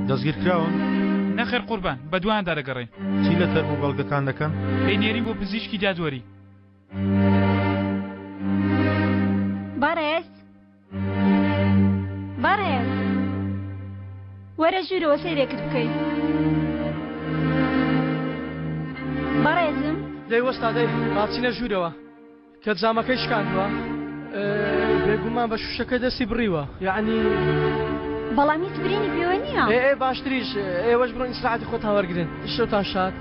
دەستگیر کراون؟ نەخێر قوربان بە دوایاندا دەگەڕێن. چی لە تەرم و بەڵگەکان دەکەن؟ پێینێری بۆ پزیشکی دادوەری. بەڕێز وەرە ژوورەوە سەیرێکت بکەیت. بەڕێزم دەی وەستا دەی باچینە ژوورەوە کە جامەکەی شکاندووە بێگومان بە شوشەکە دەستی بڕیوە یعنی بەڵام هیچ برینی پێوە نییە. ئێ باشتریش ئێوەش بڕۆن ئیسراحەتی خۆتان وەرگرن شەوتان شاد.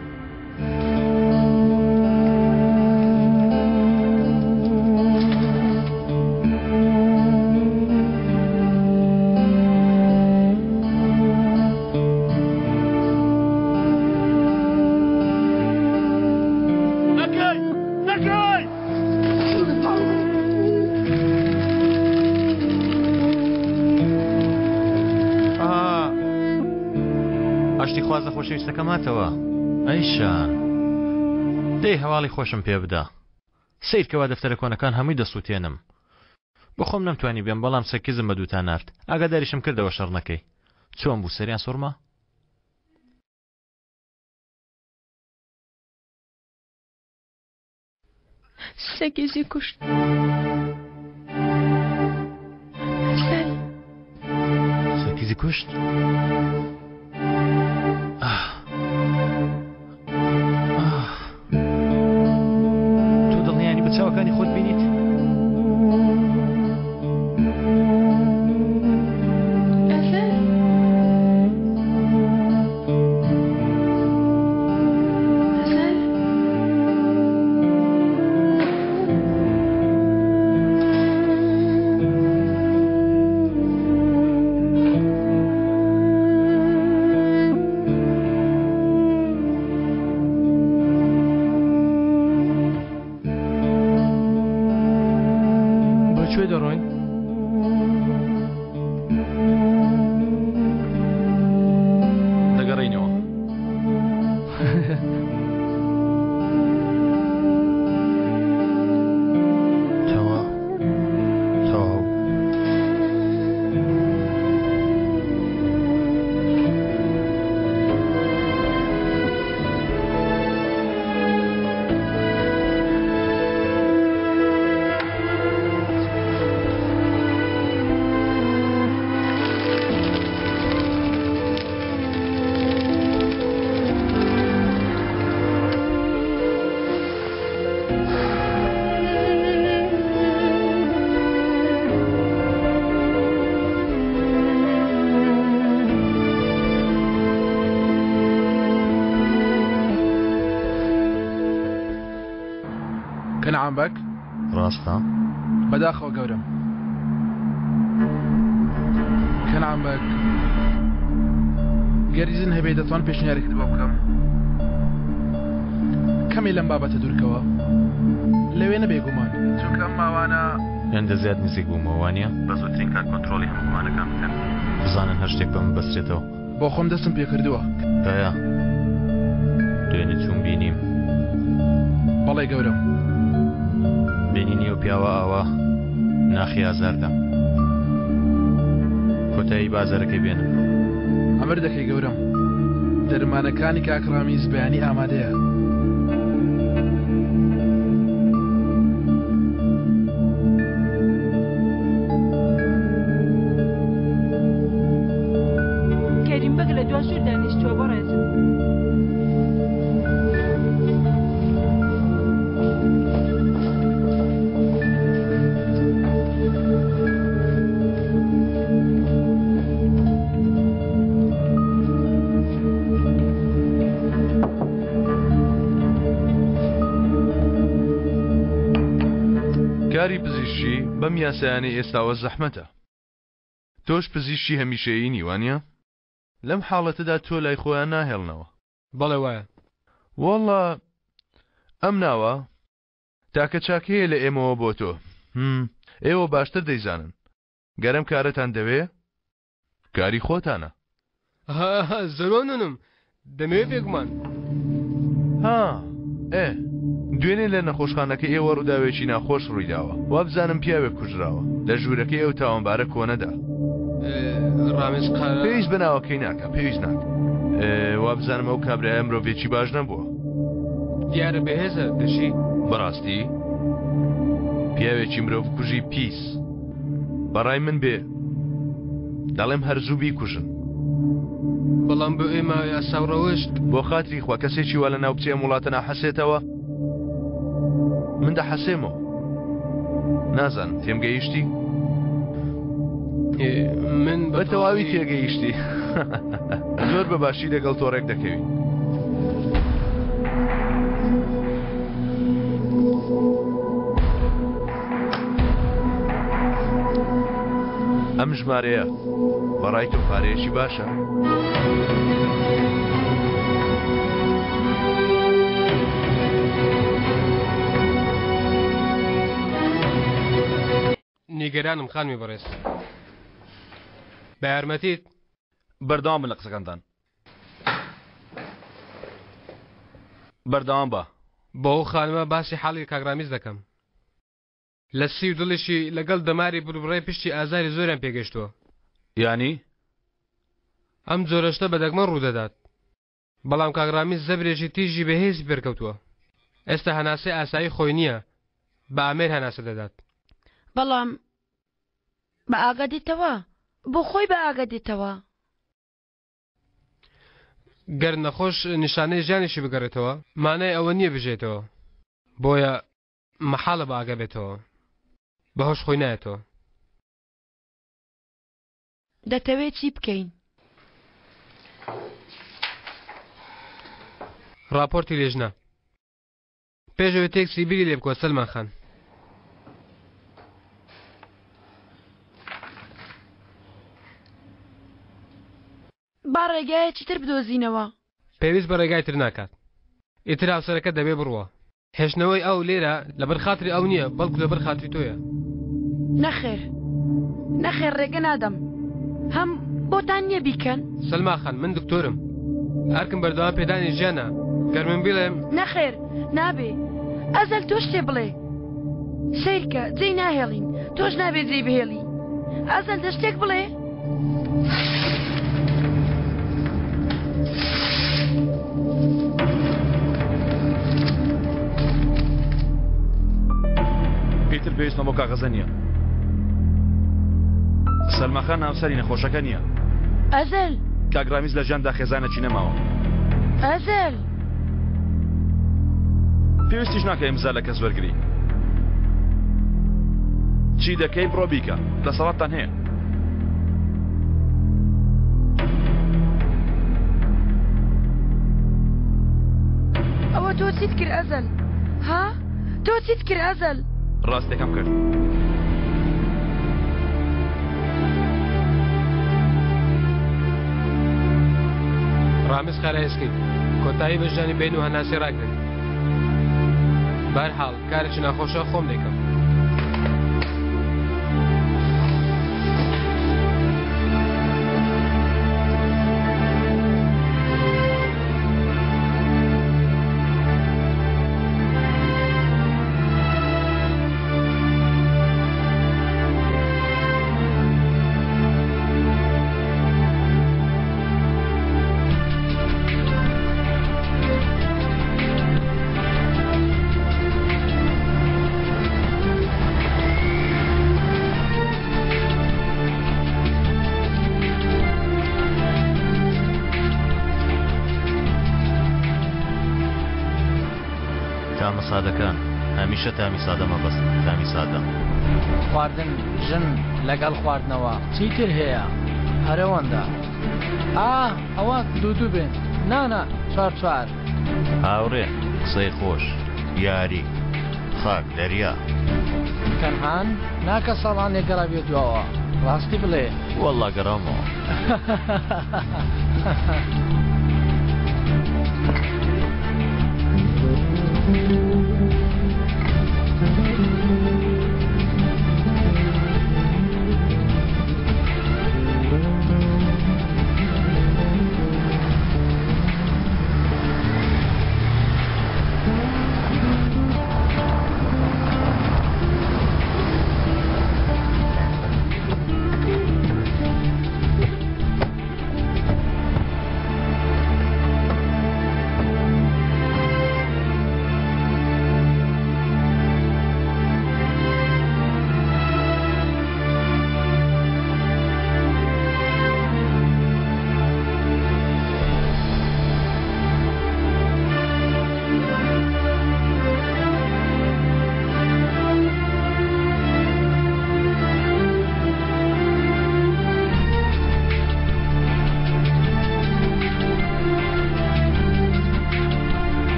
خوازە خۆشەویستەکە ماتەوە ئەیشان دەی هەواڵی خۆشم پێ بدە سیرکەوە دەفتەرە کۆنەکان هەمووی دەسووتێنم بۆ خۆم نەمتوانی بێم بەڵام سەرکیزم بە دووتان نارد ئاگاداریشم کردەوە شەڕنەکەی چۆن بوو سەریان سوورما سەکیزی کوشت سەکیزی کوشت چاوەکانی خۆت بینیت؟ كنعم بك راستا بداخل قورم كنعم بك گەریزن هەبێ دەتوان پێشنیارێکت بۆ بکەم کەمی لەم بابەتە دوورکەوە لەوێ نەبێگومان چونکە ئەم ماوانە هێندە زیاد نزیک بوومەوە وانە بە زووترین کات کۆنتڕۆلی هەموومانەکان بکەن بزانن هەر شتێک بەم بەسترێتەوە بۆ خۆم دەستم پێ کردووە دایە دوێنێ چوون بینیم بەڵێ گەورم بینینی و پیاوە ئاوا ناخی ئازاردە کۆتایی بازارەکەی بێنم ئەمر دەکەی گەورم دەرمانەکانی کاکڕامیز بەیانی ئامادەیە کەریم بەگ لە دوا ژوور دانیشتووە بەڕێزم کاری پزیشکی بەم یاسایانەی ئێستاوە زەحمەتە تۆش پزیشکی هەمیشەیی نیوانە لەم حاڵەتەدا تۆ لای خۆیان ناهێڵنەوە بەڵێ وایە وەڵڵا ئەم ناوە تاکە چاکەیە لە ئێمەوە بۆ تۆ ئێوە باشتر دەیزانن گەرم کارەتان دەوێ کاری خۆتانە زۆرۆنم دەمەوێت بێگومان دوێنێ لە نەخۆشخانەکە ئێوە ڕووداوێکی ناخۆش ڕوویداوە وا بزانم پیاوێک کوژراوە لە ژوورەکەی ئەو تاوانبارە کۆنەدا ڕامیز پێویست بەناوەکەی ناکە پێویست ناکە وا بزانم ئەو کابرایە مرۆڤێکی باش نەبووە دیارە بەهێزە دەژی بەڕاستی پیاوێکی مرۆڤ کوژی پیس بەڕای من بێ دەڵێم هەرزوو بیکوژن بەڵام بۆ ئێمە یاساوڕەوشت بۆ خاتری خوا کەسێکی وا لە ناو کچێ وڵاتە ناحەسێتەوە من دەحەسێمەوە نازانم تێمگەیشتی من بە تەواوی تێگەیشتی زۆر بەباشی لەگەڵ تۆڕێک دەکەوی ئەم ژمارەیە بەڕای تۆ پارەیەکی باشە نیگەرانم خانمی بەڕێز بە یارمەتیت بەردەوام بن لە قسەکانتان بەردەوام بە بۆ ئەو خانمە باسی حاڵی کاگرامیز دەکەم لە سی و دڵیشی لەگەڵ دەماری بڕبڕی پشتی ئازاری زۆریان پێگەشتووە یانی ئەم جۆرەشتە بە دەگمە ڕوودەدات بەڵام کاگرامیز زەبرێکی تیژی بەهێزی پێرکەوتووە ئێستا هەناسەی ئاسایی خۆی نییە بە ئامێر هەناسە دەدات بەڵام بە ئاگا دیتەوە بۆ خۆی بە ئاگا دیتەوە گەر نەخۆش نیشانەی ژیانیشی بگەڕێتەوە مانای ئەوە نییە بژێتەوە بۆیە مەحاڵە بە ئاگا بێتەوە بەهۆش خۆی نایەتەوە دەتەوێت چی بکەین راپۆرتی لێژنە پێشەوە تێکسی بیری لێ بکۆ سەلمان خان با ڕێگایەکی تر بدۆزینەوە پێویست بە ڕێگای تر ناکات ئیتر هاوسەرەکە دەبێ بڕوە هێشتنەوەی ئەو لێرە لەبەر خاتری ئەو نییە بەڵکو لەبەر خاتری تۆیە نەخێر نەخێر ڕێگە نادەم هەم بۆتان نییە بیکەن سەلما خان من دکتۆرم هەرکم بەردەوام پێدانی ژیانە گەر من بڵێم نەخێر نابێ ئەزەل تۆ شتێ بڵێ سیرکە جێی ناهێڵین تۆش نابێ جێی بهێڵی ئەزەل دە شتێک بڵێ پێتر پێویستمە بۆ کاغەزە نییە سەلمەخان هاوسەری نەخۆشەکە نییە ئەزەل کاگرامیز لە ژیاندا خێزانێکی نەماوە ئەزەل پێویستیش ناکە ئیمزا لە کەس وەرگری چی دەکەی بڕۆ بیکە دەسەڵاتتان هەیە ئەوە تۆ چیت کرد ئەزەل ها تۆ چیت کرد ئەزەل ڕاستێکم کرد ڕامیز خارەهێزکەیت کۆتایی بە ژیانی بین و هەناسی ڕاگرن بەرحاڵ کارێکی ناخۆشە خۆم دەکەم تامە سادەکان هەمیشە تامی سادە مەبەست تامی سادە خواردن ژن لەگەڵ خواردنەوە چیتر هەیە هەرەوەندا ئەوە دوو بێن نانە چوار هاوڕێ قسەی خۆش یاری خاک دەریا تەنهان ناکە ساڵان لێگەڕا بێت دووەوە ڕاستی بڵێ وەڵڵا گەڕامەوە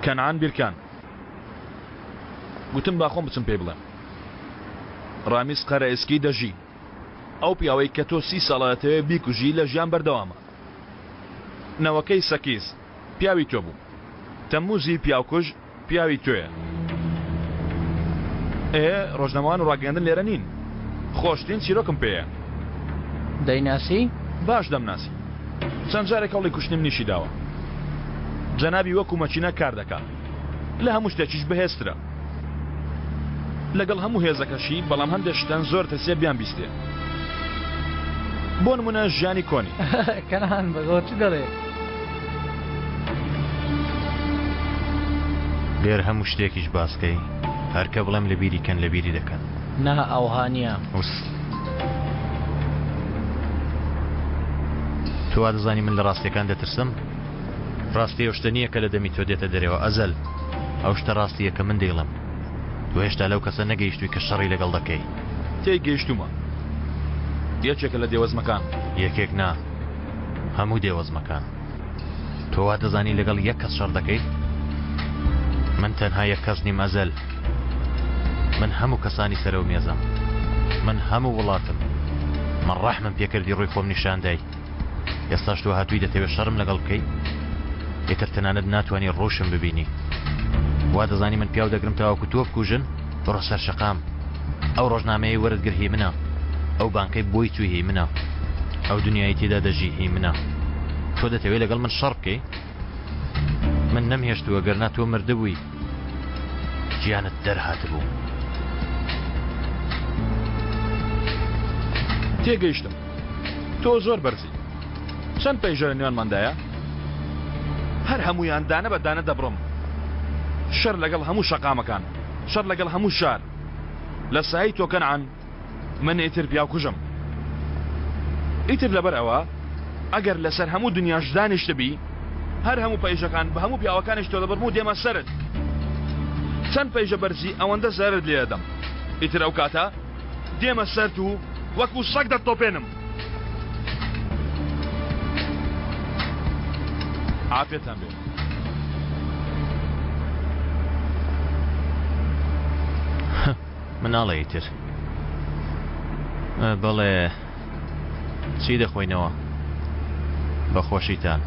کەنعان بیرکان گوتم با خۆم بچم پێی بڵێم ڕامیز قەرە ئێسکی دەژی ئەو پیاوەی کە تۆ 30 ساڵەتەوە بیکوژی لە ژیان بەردەوامە نەوەکەی سەکیز پیاوی تۆ بوو تەموزی پیاوکوژ پیاوی تۆیە ڕۆژنەمەوان و ڕاگەاندن لێرە نین خۆشترین چیرۆکم پێیە دەیناسی؟ باش دەمناسی چەند جارێک هەوڵی کوشتنیم نیشی داوە جەنابی وەکو مەچینە کار دەکات لە هەموو شتێکیش بەهێزترە لەگەڵ هەموو هێزەکەشی بەڵام هەندێک شتان زۆر تەسێ بیان بیستێ بۆ نمونە ژیانی کۆنی کەنان بەگەوە چی دەڵێ؟ لێر هەموو شتێکیش باسکەی هەرکە بڵێم لە بیری کەن لە بیری دەکەن نا ئەوهانیە تۆوا دەزانی من لە ڕاستیەکان دەترسم ڕاستی ئەو شتە نییە کە لە دەمی تۆ دێتە دەرەوە ئەزەل ئەو شتە ڕاستیە کە من دەیڵم تۆ هێشتا لەو کەسە نەگەیشتووی کە شەڕی لەگەڵ دەکەی تێی گەیشتومە یەکێکە لە دێوەزمەکان یەکێک نا هەموو دێوەزمەکان تۆوا دەزانی لەگەڵ یەک کەس شەڕ دەکەیت من تەنها یەک کەس نیم ئەزەل من هەموو کەسانی سەرەوە مێزم من هەموو وڵاتم من ڕەحمم پێکردی ڕووی خۆم نیشاندای ئێستاش تۆ هاتووی دەتەوێت شەڕم لەگەڵ بکەیت ئێتر تەنانەت ناتوانانی ڕۆشم ببینی وا دەزانی من پیاو دەگرم تاواکو تۆ بکوژن بڕۆ سەر شەقام ئەو ڕۆژنامەیە وەرتگر هی منە ئەو بانکەی بۆی توی هی منە ئەو دنیای تێدا دەژی هی منە تۆ دەتەوێت لەگەڵ من شەڕ بکەی من نەمهێشتووە گەرنا تۆ مردبووی گیانت دەرهات بوو تێگەیشتم تۆ زۆر بەرزی چەند پەیژە لە نێوانماندایە هەر هەموویان دانە بە دانە دەبڕم شەر لەگەڵ هەموو شەقامەکان شەر لەگەڵ هەموو شار لە سایی تۆ کەنعان من ئیتر پیاوکوژم ئیتر لەبەر ئەوە ئەگەر لەسەر هەموو دنیاش دانیشتە بی هەر هەموو پەیژەکان بە هەموو پیاوەکانیش تۆ دەبڕم و دێمە سەرت چەند پەیژە بەرزی ئەوەندە زەرت لێ دەدەم ئیتر ئەو کاتە دێمە سەرت و وەکو سەگ دەتۆپێنم عافێتان بێ مناڵە ئیتر بەڵێ چی دەخۆینەوە بەخۆشیتان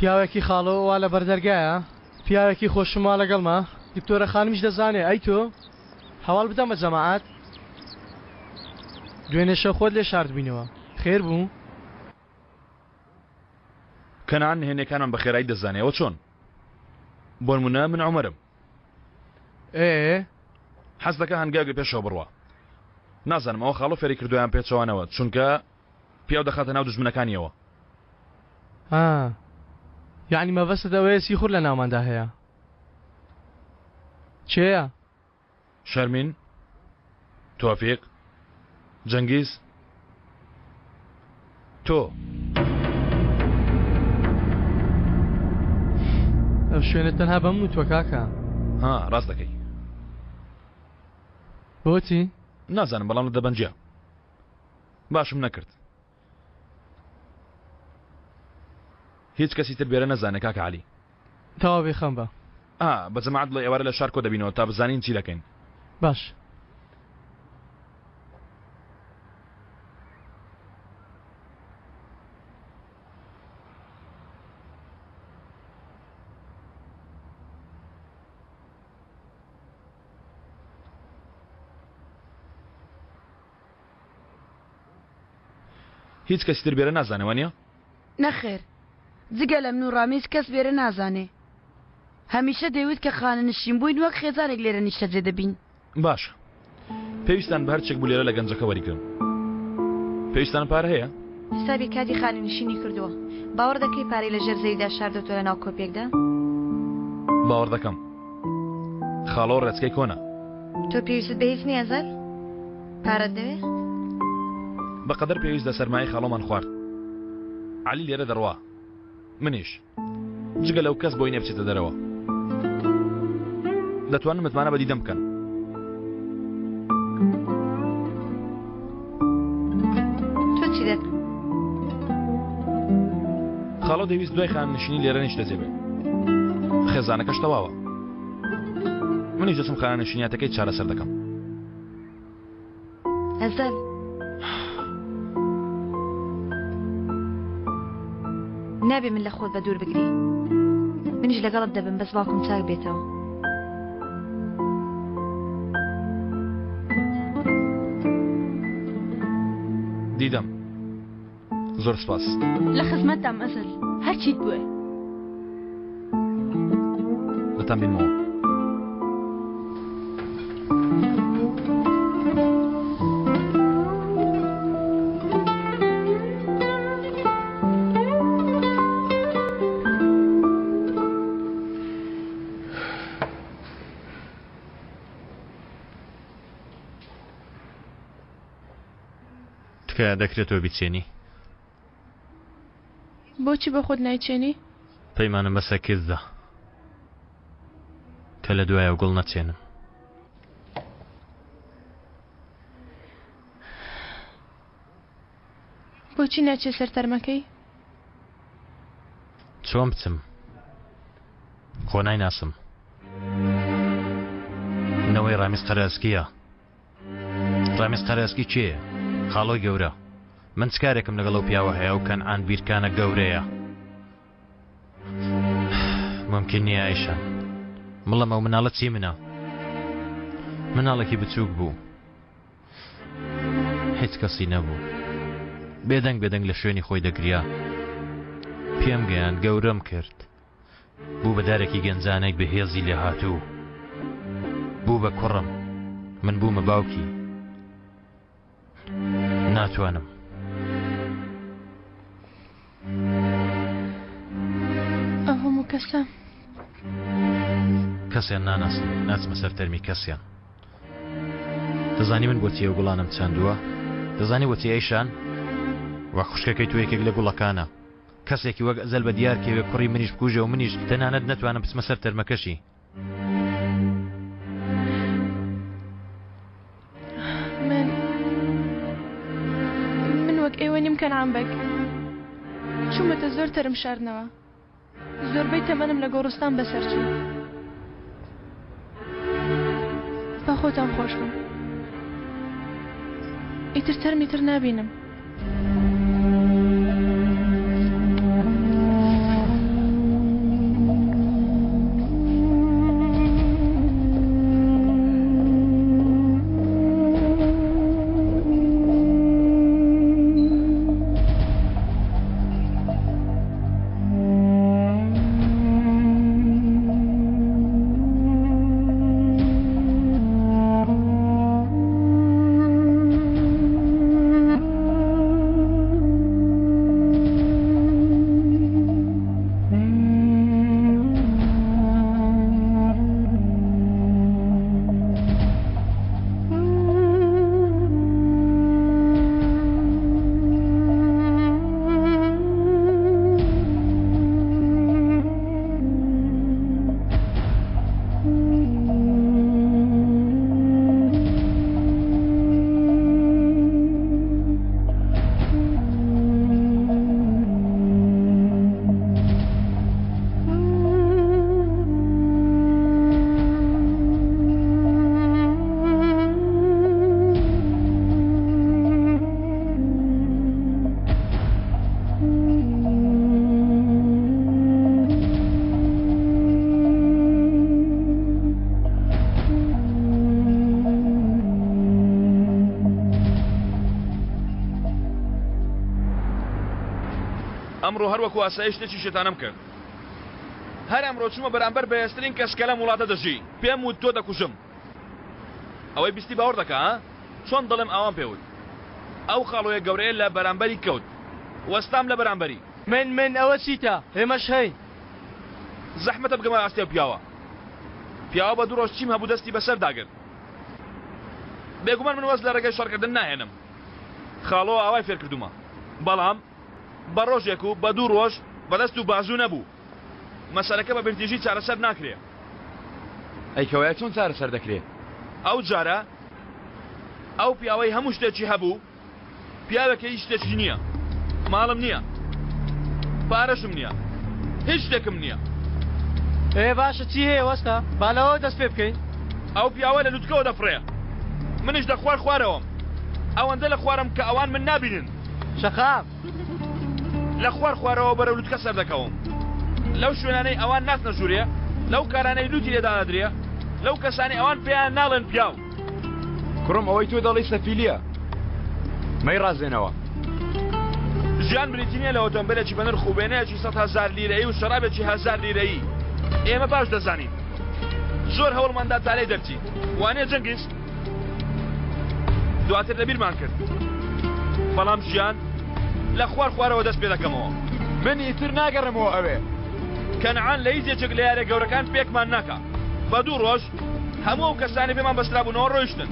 پیاوێکی خاڵەوە وا لە بەردەرگایە پیاوێکی خۆشما لەگەڵمە دکتۆرە خانمیش دەزانێ ئەی تۆ هەواڵ بدەمە جەماعەت دوێنێ شەو خۆت لێ شاردبینەوە خێر بوو کەنعان هێنەکانم بە خێرایی دەزانێەوە چۆن بۆ نمونە من عومەرم حەز دەکە هەنگاوی پێشەوە بڕوە نازانم ئەوە خاڵۆ فێری کردویان پێچەوانەوە چونکە پیاو دەخاتە ناو دژمنەکانیەوە یعنی مەبەستت ئەوەیە سیخور لە ناوماندا هەیە چێە؟ شەرمین تۆفیق جەنگیز تۆ ئەو شوێنە تەنها بەم وتوە کاکە ڕاست دەکەی بۆچی؟ نازانم بەڵام لە دەبەنجە باشم نەکرد هیچ کەسی تر بێرە نەزانێ کاکە عەلی تەوا بێخەم بە بە جەماعەت بڵێ ئێوارە لە شار کۆ دەبینەوە تا بزانین چی دەکەین باش هیچ کەسی تر بێرە نازانەوە نیە؟ نەخێر جگە لە من و ڕامیز کەس بێرە نازانێ هەمیشە دەیوت کە خانە نشین بووین وەک خێزانێک لێرە نیشتە جێ دەبین باش پێویستان بە هەرچێک بوو لێرە لە گەنجەکە وەریگرم پێویستان پارە هەیە؟ حسابی کاتی خانە نشینی کردووە باوەڕ دەکەی پارەی لە ژێرزەیدا شاردۆتۆ لە ناو کۆپێکدا؟ باوەڕ دەکەم خاڵۆ ڕێچکەی کۆنا تۆ پێویست بە هیچ نییە زەر؟ پارەت دەوێ؟ بەقەدەر پێویست لە سەرمای خاڵۆمان خوارد عەلی لێرە دەڕوا منیش جگە لەو کەس بۆی نێبچێتە دەرەوە دەتوانن متمانە بە دیدەم بکەن. تۆ چی دەکەی؟ خاڵۆ دەویست دوای خانشینی لێرە نیش دەجێبێ. خێزانەکەش تەواوە. منیش دەچم خانشینیاتەکەی چارەسەر دەکەم. ئەزەل نابێ من لە خۆت بە دوور بگری. منیش لەگەڵت دەبم بەس باوکم چاک بێتەوە. دیدەم. زۆر سپاس. لە خزمەتتام ئەزەل هەرچیت بووە. دەتان بینمەوە. تکایە دەکرێتەوە بیچێنی؟ بۆچی بە خۆت نایچێنی؟ پەیمانم بەسە کرددا کە لە دوایە گوڵ نەچێنم. بۆچی ناچێ سەر تەرمەکەی؟ چۆن بچم؟ خۆ نایناسم. نەوەی ڕامیز قەرەزکیە. ڕامیز قەرەزکی کێیە؟ خاڵۆی گەورە. من چ کارێکم لەگەڵ ئەو پیاوە هەیە و کەنعان بیرکانە گەورەیە. ممکن نییە ئایشان. مڵم ئەو مناڵە چی منە؟ مناڵێکی بچووک بوو. هیچ کەسی نەبوو. بێدەنگ بێدەنگ لە شوێنی خۆی دەگریا. پێم گەیاند گەورەم کرد. بوو بە دارێکی گەنجانێک بەهێزی لێ هاتوو. بوو بە کوڕم. من بوومە باوکی. ناتوانم. ئەو هەموو کەسە کەسیان ناناسم. ناچمە سەر تەرمی کەسیان. دەزانی من بۆچی ئەو گوڵانم چاندووە؟ دەزانی بۆچی ئەیشان؟ وا خوشکەکەی تو یەکێک لە گوڵەکانە. کەسێکی وەک ئەزەل بە دیار کێوێ کوڕی منیش بکوژە و منیش تەنانەت نەتوانم بچمە سەر تەرمەکەشی. من وەک ئێوە نیم کەنعان بەگ. چوومەتە زۆر تەرم شاردنەوە. زۆربەی تەمەنم لە گۆڕستان بەسەر چوو. با خۆتان خۆش بم. ئیتر تەرمی تر نابینم. ئەمڕۆ هەروەکو ئاسایی شتێکی شێتانەم کرد. هەر ئەمڕۆ چوومە بەرامبەر بەهێزترین کەسکە لەم وڵاتە دەژی. پێم وت تۆ دەکوژم. ئەوەی بیستی باوەڕ دەکا ها؟ چۆن دڵم ئەوان پێوت. ئەو خاڵۆیە گەورەیە لە بەرامبەری کەوت. وەستام لە بەرامبەری. من ئەوە چیتە؟ ئێمەش هەین. زەحمەتە بگەمە ئاستێ پیاوە. پیاوە بە دوو ڕۆژ چیم هەبوو دەستی بەسەر داگرت. بێگومان من وەز لە ڕێگەی شەڕکردن ناهێنم. خاڵۆ ئاوای فێر کردومە. بەڵام بە ڕۆژێک و بە دوو ڕۆژ بەدەست و بازوو نەبوو. مەسەلەکە بە برتیژی چارەسەر ناکرێ. ئەیکەوەیە چۆن چارە سەر دەکرێت ئەو جارە ئەو پیاوەی هەموو شتێکی هەبوو پیاوێکە هیچ شتێکی نییە ماڵم نییە پارەشم نییە هیچ شتێکم نییە باشە چی هەیە وەستا بالەوە دەست پێ بکەین ئەو پیاوە لە لوتکەوە دەفڕێ منیش دەخوار خوارەوەم ئەوەندە لە خوارم کە ئەوان من نابینن شەقام لە خوار خوارەوە بەرە لوتکە سەر دەکەوم لەو شوێنانەی ئەوان ناتنە ژوورێ لەو کارانەی لوتی لێدانەدرێ لەو کەسانی ئەوان پێیان ناڵێن پیاو کوڕم ئەوەی تۆ دەڵی سەفیلیە مەی ڕازێنەوە ژیان بریتی نییە لە ئۆتۆمبیلێکی بە نرخ و وێنەیەکی 100,000 لیرەیی و شەرابێکی 1000 لیرەیی ئێمە باش دەزانین زۆر هەوڵماندا تالەی دەرچی وانێ جەنگیز دواتر لەبیرمان کرد بەڵام ژیان لە خوار خوارەوە دەست پێ دەکەمەوە من ئیتر ناگەڕمەوە ئەوێ کەنعان لە هیچێک لە یارە گەورەکان پێکمان ناکە بە دوو ڕۆژ هەموو ئەو کەسانی پێمان بەسترابوونەوە ڕۆیشتن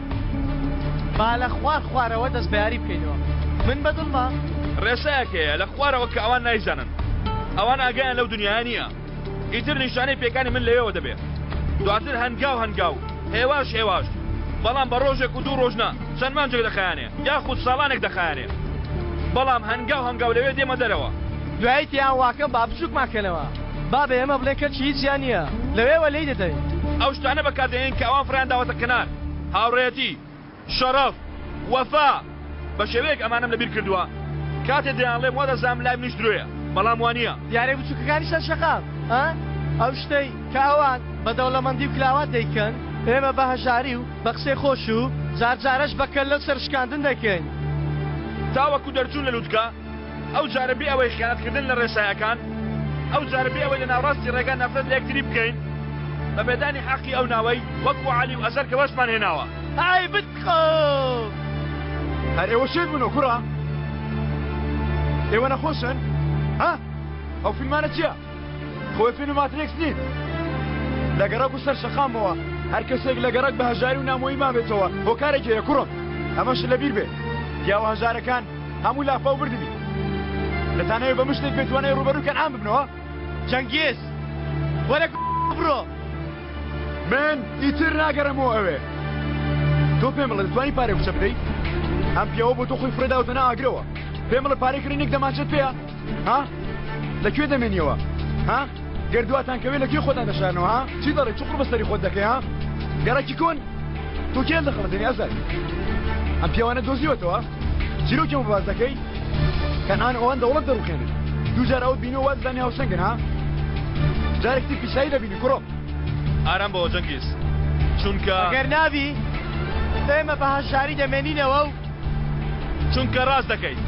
با لە خوار خوارەوە دەست بەیاری بکەینەوە من بەدڵما ڕێسایەکەیە لە خوارەوە کە ئەوان نایزانن ئەوان ئاگایان لەو دنیای نییە ئیتر نیشانەی پێکانی من لەوێەوە دەبێت دواتر هەنگاو هێواش بەڵام بە ڕۆژێک و دوو ڕۆژنا چەند مانجێک دەخایانێ یاخود ساڵانێک دەخایانێ بەڵام هەنگاو لەوێ دێمە دەرەوە دوایی تیان واکە با بچووکماکەنەوە با بە ئێمە بڵێ کەچی هیچیان نییە لەوێوە لی دەدەین ئەو شتانە بەکاردێنین کە ئەوان فریان داوەتە کنار هاوڕێتی شەرەف وەفا بە شێوەیەک ئەمانم لەبیر کردووە کاتێ دەیانڵێم وا دەزانم لای منیش درۆیە بەڵام وانە یارێ بچووکەکانیشان شەقام ئەو شتەی کە ئەوان بە دەوڵەمەندی و کلاوات دەیکەن ئێمە بە هەژاری و بە قسەی خۆش و جارجارەش بەکەل لە سەرشکاندن دەکەین تاوەکو دەرچوون لە لووتکە ئەو جارەبی ئەوەی خیانەتکردن لە ڕێسایەکان ئەو جارەبی ئەوەی لە ناوڕاستی ڕێگان نەفرەت لە یەکتری بکەین بە بێدانی حەقی ئەو ناوەی وەکو عەلی و ئەزەر کە بەشمان هێناوە ئای بتخۆ هەر ئێوە شێت بنەوە کوڕە ئێوە نەخۆشن ها ئەو فیلمانە چییە خۆی فیلم ماتریکس نین لە گەڕک و سەر شەقامەوە هەر کەسێک لە گەڕک بە هەژاری و نامۆیی مابێتەوە بۆ کارێکێە کوڕم ئەمەش لەبیر بێ پیاوە هەژارەکان هەموو لافا و بردبی دەتانەوێت بە مشتێک بێتوانێت ڕوبەروکەن ئام ببنەوە جەنگیز وەرە بڕۆ من ئیتر ناگەڕمەوە ئەوێ تۆ پێم بڵێ دەتوانی پارێ کوچە بدەیت ئەم پیاوە بۆ تۆ خۆی فرێداوتە ناوەگرەوە پێم بڵێ پارێکردنێک دەمانچێت پێیە ها لەکوێ دەمێنیەوە ها گردوواتان کەوێ لەکوێ خۆتان دەشارنەوە ها چی دەڵێ چ قڕ بەسەری خۆت دەکەی ها گەڕێکی کۆن تۆ کێن دەخڵەتێنی ئەزار ئەم پیاوانە دۆزیوەتەوە چیرۆکێمە باز دەکەی کەنعان ئەوان دەوڵەت دەڕوخێنن دوو جار ئەوت بینەوە وا دەزانی هاوسەنگن ها جارێکتی پیسایی دەبینی کوڕۆ ئارام بەوە جەنگیز چونکە ئەگەر نابی ئێمە بە هەژاری دەمێنینەوە و چونکە ڕاست دەکەیت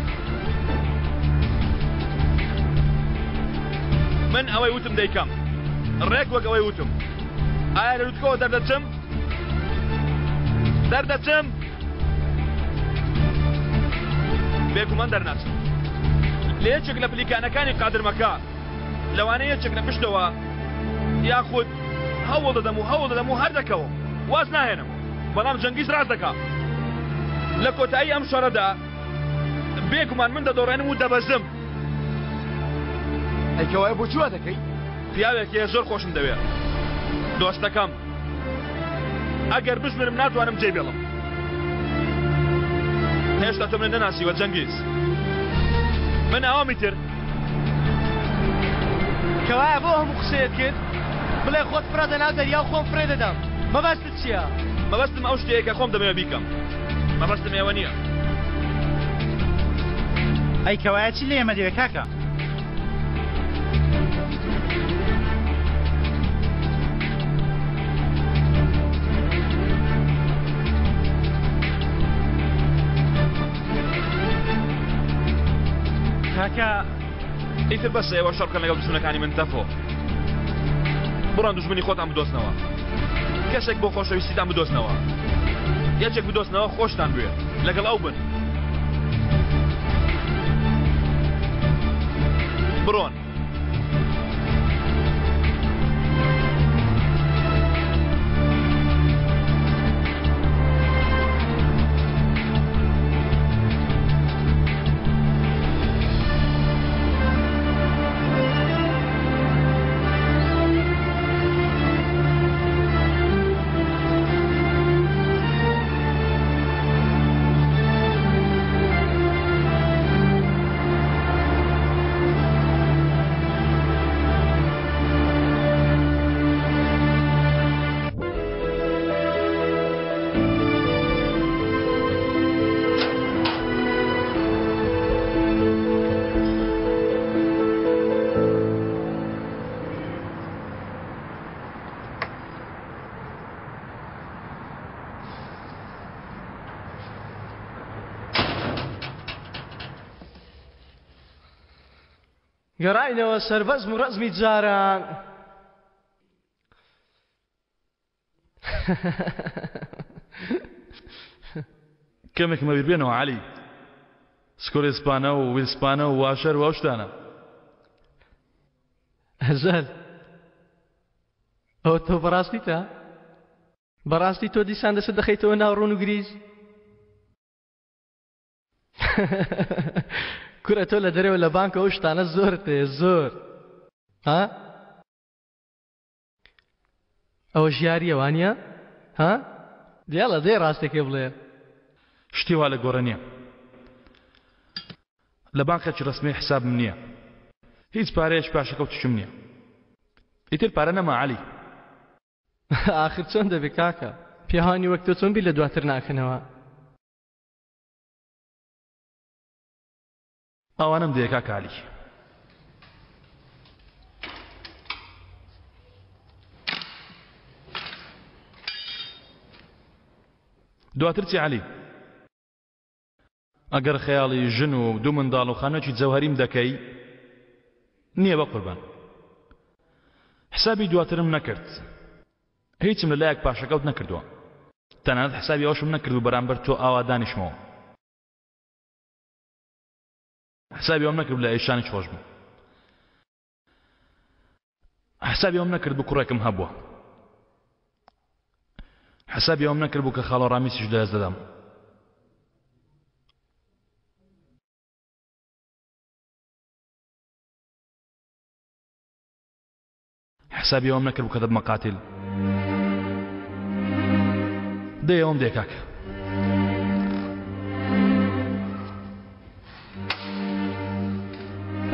من ئەوەی وتم دەیکەم ڕێک وەک ئەوەی وتم ئایا لە لووتکەوە دەردەچم بێگومان دەرناچم لە یەکێک لە پلیکانەکانی قادرمەکە لەوانەیە یەکێک لە پشتەوە یاخود هەوڵ دەدەم و هەر دەکەوم واز ناهێنم بەڵام جەنگیز ڕاست دەکا لە کۆتایی ئەم شەڕەدا بێگومان من دەدۆڕێنم و دەبەزم ئەیکەوایە بۆ چوە دەکەی پیاوێکیە زۆر خۆشم دەوێت دۆستەکەم ئەگەر بژمرم ناتوانم جێ بێڵم هێشتا تۆ من نەناسیوە جەنگیز من ئەوامی تر کەوایە بۆ هەموو قسەیەت کرد بڵێ خۆت فرادە ناو دەریا و خۆم فرێ دەدەم مەبەستت چییە؟ مەبەستم ئەو شتەیە کە خۆم دەمەوێت بیکەم مەبەستم ئێوە نییە ئەی کەوایە چی لە ئێمە دەوێت کاکە؟ کاکە ئیتر بەسە ئێوە شەڕکەن لەگەڵ دوژمنەکانی من تەفۆ بڕۆن دوژمنی خۆتان بدۆستنەوە کەسێک بۆ خۆشەویستیتان بدۆستنەوە یەکێک بدۆستنەوە خۆشتان بوێ لەگەڵ ئەو بن بڕۆن گەڕاینەوە سەربەزم و ڕەزمی جاران. کەمێک مەبیر بێنەوە عەلی، سکۆر ئێسپانە و ویلسپانە و واشەر و ئەو شتانە. هەزەر ئەوە تۆ بەڕاستیتە؟ بەڕاستی تۆ دیسان دەسە دەخەیتەوە ناو ڕوون و گریز؟ کورە تۆ لە دەرەوە لە بانکە ئەو شتانە زۆرت هەیە زۆر. ها؟ ئەوە ژیاریە وانە؟ ها؟ دیاڵە دەی ڕاستێکی بڵێ. شتی وا لە گۆڕە نییە. لە بانکێکی ڕسمی حسابم نییە. هیچ پارەیەک پاشەکەوتشم نییە. ئیتر پارە نەما عەلی. ئاخر چۆن دەبێ کاکە؟ پیاهانی وەک تۆ چۆن بیر لە دواتر ناکەنەوە؟ ئەوانم دەیە کاکە عەلی. دواتر چی عەلی؟ ئەگەر خەیاڵی ژن و دوو منداڵ و خانوێکی جەوهەریم دەکەی نییە بە قوربان. حسابی دواترم نەکرد. هیچم لەلایەک پاشەکەوت نەکردووە. تەنانەت حسابی ئەوشم نەکرد و بەرامبەر تۆ ئاوا دانیشمەوە. حسابی ئەوم نەکرد لە ئێشانیش خۆش بوو. حسابی ئەوم نەکرد بوو کوڕێکم هەبووە. حسابی ئەوم نەکرد بوو کە خاڵە ڕامیسیش لە دەست دەدەم. حسابی ئەوم نەکرد بوو کە دەبمە قاتیل. دەی ئەوم دێ کاکە.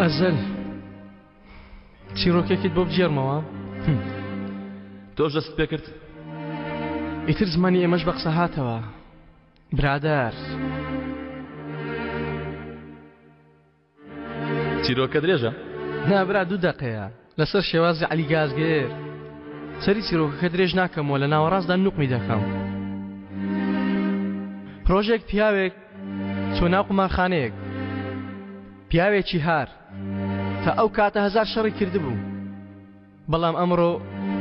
ئەزەل چیرۆکێکیت بۆ بجێرمەوە؟ تۆش دەست پێ کرد؟ ئیتر زمانی ئێمەش بە قسە هاتەوە برادەر. چیرۆکە درێژە؟ نا برا 2 دقەیە لەسەر شێوازی عەلی گازگێر. سەری چیرۆکەکە درێژ ناکەمەوە لە ناوەڕاستدا نوقمی دەکەم. ڕۆژێک پیاوێک چۆ ناو قومارخانەیەک، پیاوێکی هار تا ئەو کاتە 1000 شەڕی کردبوو، بەڵام ئەمڕۆ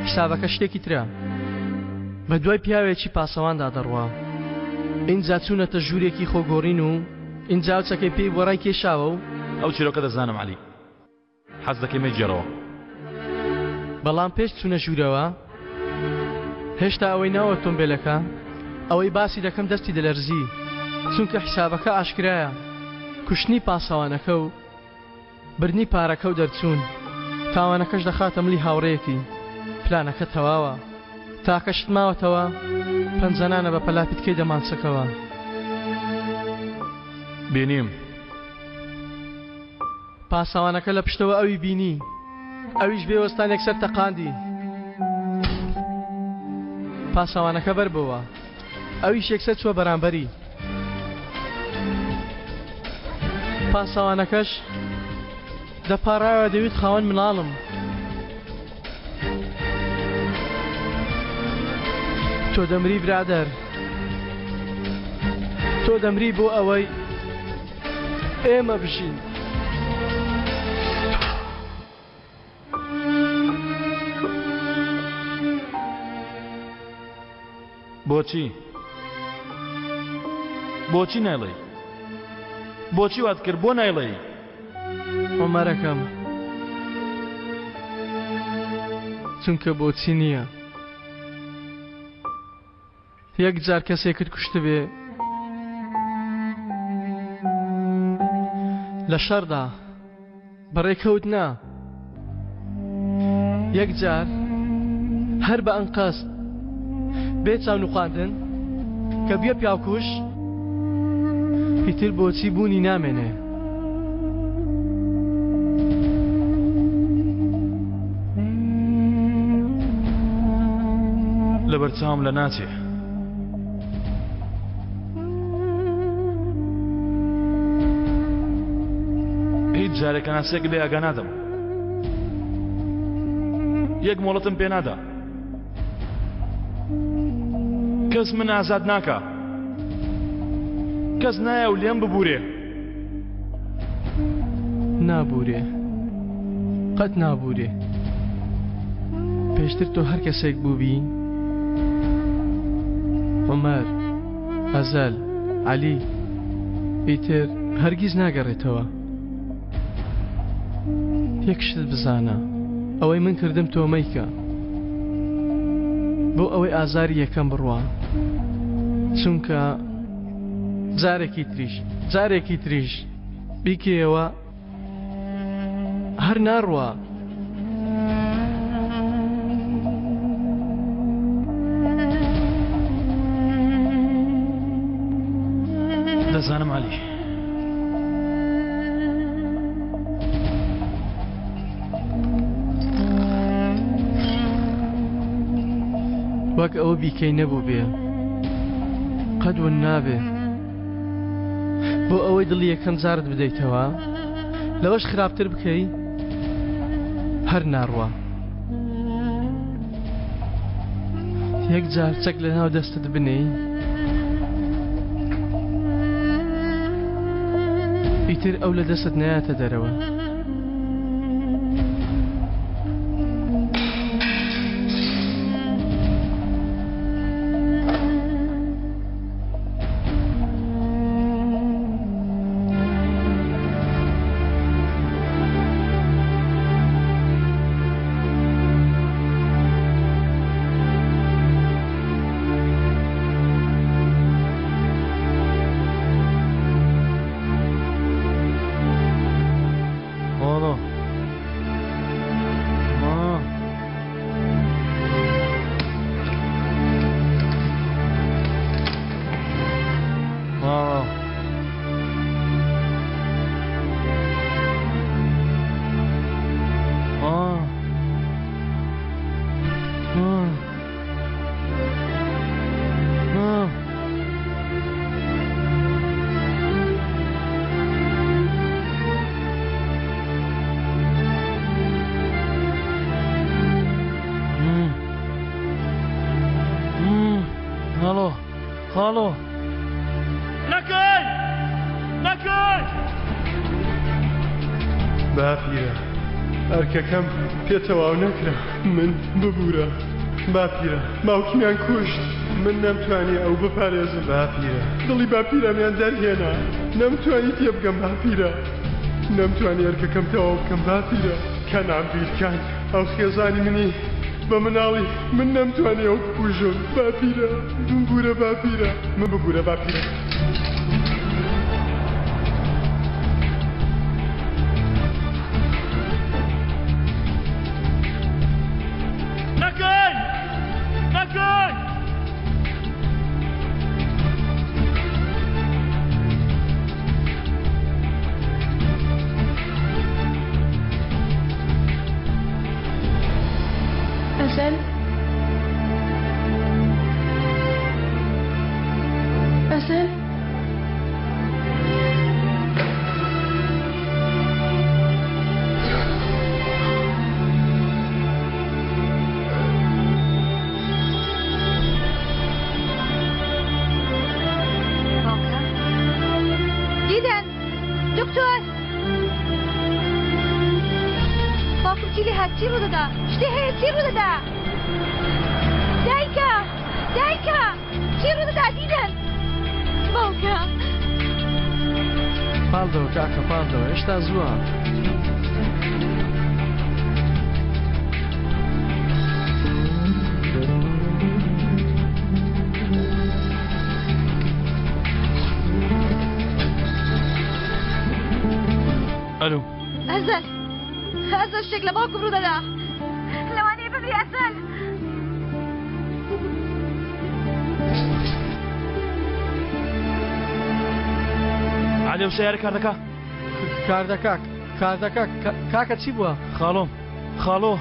حسابەکە شتێکی ترە. بە دوای پیاوێکی پاسەواندا دەڕوا. ئینجا چوونەتە ژوورێکی خۆگۆڕین و ئینجا چەکەی پێی بۆ ڕای کێشاوە و ئەو چیرۆکە دەزانم عەلی. حەز دەکەی مەیجێڕەوە. بەڵام پێش چوونە ژوورەوە هێشتا ئەوەی ناوە ئۆتۆمبیلەکە ئەوەی باسی دەکەم دەستی دەلەرزی، چونکە حسابەکە ئاشکرایە. کوشتنی پاسەوانەکە و بردنی پارەکە و دەرچوون. تاوانەکەش دەخاتە ملی هاوڕێیەکی. پلانەکە تەواوە. تاکەشت ماوەتەوە پەنجەنانە بە پەلاپیتکەی دەمانچەکەوە. بینیم. پاسەوانەکە لە پشتەوە ئەوی بینی. ئەویش بێوەستانێک سەر تەقاندی. پاسەوانەکە بەربەوە. ئەویش یەکسەر چووە بەرامبەری. پاسەوانەکەش دەپاڕایەوە دەوێت خاوەن مناڵم. تۆ دەمری برادەر. تۆ دەمری بۆ ئەوەی ئێمە بژین. بۆچی؟ بۆچی نایڵێی؟ بۆچی وات کرد بۆ نایڵێی؟ ئۆمەرەکەم چونکە بۆچی نییە. یەک جار کەسێکت کوشتە بێ لە شەردا بەڕێکەوت نا. یەک جار هەر بە ئەنقەست بێ چاون و خواندن کە بێ پیاوکوش ئیتر بۆچی بوونی نامێنێ. لە بەرچاوم لە ناچێ. هیچ جارێکە ناسێک لێ ئاگا نادەم. یەک مۆڵەتم پێ نادا. کەس من ئازاد ناکە. کەس نایە و لێم ببوورێ. نابوورێ. قەت نابوورێ پێشتر تۆ هەر کەسێک بووبی عومەر ئەزەل عەلی ئیتر هەرگیز ناگەڕێتەوە یەک شت بزانە ئەوەی من کردم تۆ مەیکە بۆ ئەوەی ئازاری یەکەم بڕوا چونکە جارێکی تریش بیکەوە هەر ناڕوا دەزانم عەلی وەک ئەوە بیکەی نەبوو بێ قەت ون نابێ بۆ ئەوەی دڵی یەکەم جارت بدەیتەوە لەوەش خراپتر بکەی هەر ناڕوا یەک جار چەک لە ناو دەستت بنێی ئیتر ئەو لە دەستت نایاتە دەرەوە خاڵۆ نەکەی باپیرە ئەرکەکەم پێتەواو نەکرا من ببوورە باپیرە باوکیمیان کوشت من نەمتوانی ئەو بپارێزم باپیرە دڵی باپیرەمیان دەرهێنا نەمتوانی تێ بگەم باپیرە نەمتوانی ئەرکەکەم تەواو بکەم باپیرە کەنام بیرکان ئەو خێزانی منی بە مناڵی من نەمتوانی ئەو بکوژم باپیرە ببوورە باپیرە من ببوورە باپیرە پاڵدەوە کاکە پاڵدەوە هێشتا زووە ئەلو ئەزەل شتێک لە باوکم ڕوو دەدا لەوانەیە ببی ئەزەل عەلی و سەیارە کار دەکا کاکە چی بووە خاڵۆ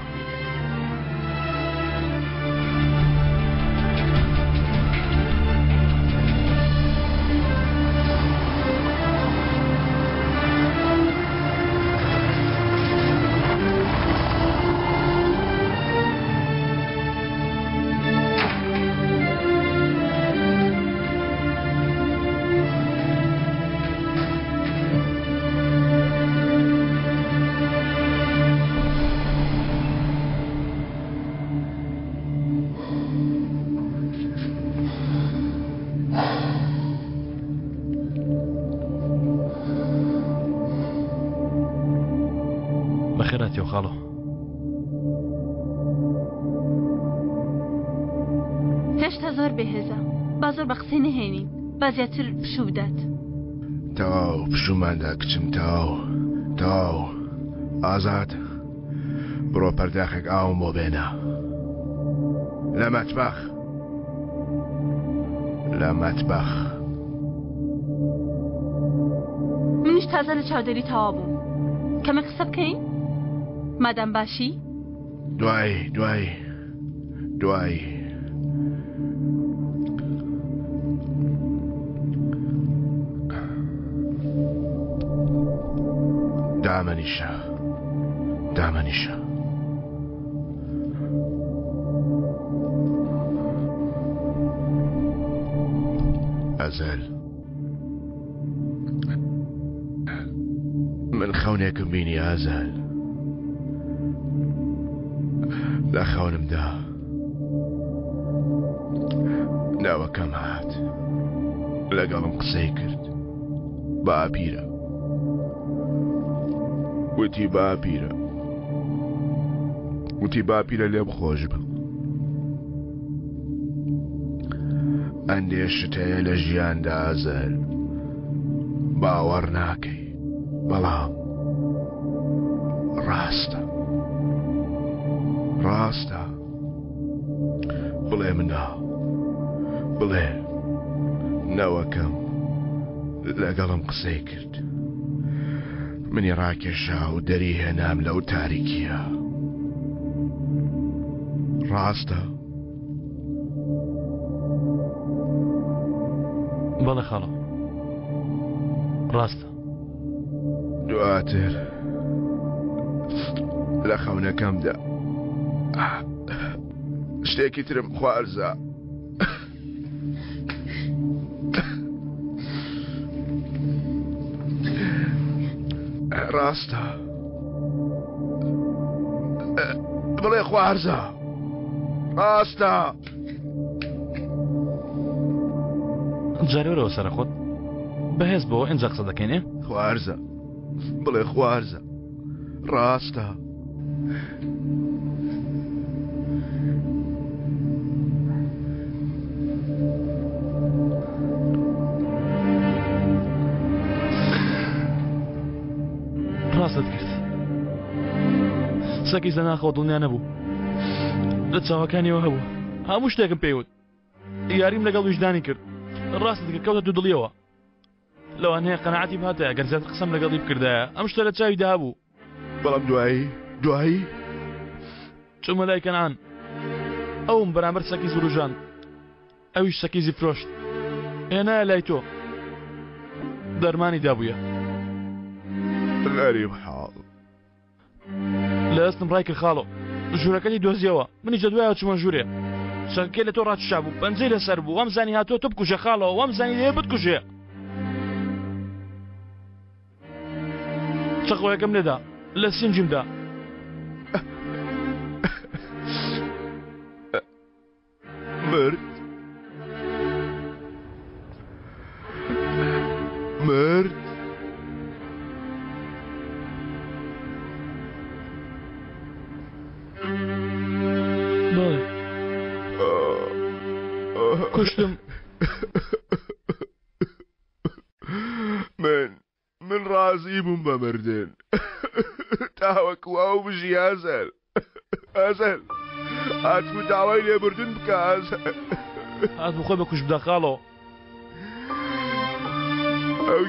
خاڵۆ. هێشتا زۆر بێهێزە، با زۆر بە قسەی نەهێنین، با زیاتر پشوو بدات. تەواو پشوماندا کچم تەواو ئازاد بڕۆ پەرداخێک ئاوم بۆ بێنە لە مەتبەخ. منیش تازە لە چاودێری تەوا بووم. کەمە قسە بکەین؟ مادام باشی؟ دوای دامەنیشە ئەزەل من خەونێکم بینی ئازەل لە خەونمدا ناوەکەم هات لەگەڵم قسەی کرد باپیرە وتی باپیرە لێم خۆش بە ئەندێشت هەیە لە ژیاندا ئازەل باوەڕ ناکەی بەڵام ڕاستە بڵێ بڵێ نەوەکەم لەگەڵم قسەی کرد منی ڕاکێشا و دەری هێنام لەو تاریکیە ڕاستە بەڵێ خاڵۆ ڕاستە. دواتر لە خەونەکەمدا شتێکی ترم خوارزە ڕاستە بڵێ خوارزە ڕاستە. جارێرەوە سەرە خۆت بەهێز بۆ ئەنجا قسە دەکەینێ؟ خوارزە بڵێ خوارزە ڕاستە. ڕاستت کرد سەکیز لە ناخەوە دڵنیا نەبوو لە چاوەکانیەوە هەبوو هەموو شتێکم پێیوت یاریم لەگەڵ وجدانی کرد ڕاستت کرد کەوتە دوو دڵیەوە لەوانەیە قەنەعەتی بهاتەیە گەر زیاتر قسەم لەگەڵی بکردایە ئەم شتە لە چاویدا هەبوو بەڵام دوایی چوومە لای کەنعان ئەوم بەرامبەر سەکیز ڕوژاند ئەویش سەکیزی فرۆشت هێنایە لای تۆ دەرمانی دابوویە غەریب حاڵ لە ئەستم ڕای کرد خاڵۆ ژوورەکەی دۆزیەوە منی جەدوایە چوومە ژوورێ چەکێ لە تۆ ڕاتشا بوو پەنجەی لەسەر بوو وەم زانی هاتۆ تۆ بکوژە خاڵەوە وەم زانی لێ بتکوژێ چەقۆیەکەم لێدا لە سینجیمدا مرد کوشتم من ڕازی بووم بە مردن تاوەکو ئەو بژی ئازەل هاتبوو داوای لێبوردن بکە ئازەل هاتبوو خۆی بە کوش بدە خاڵەوە ئەو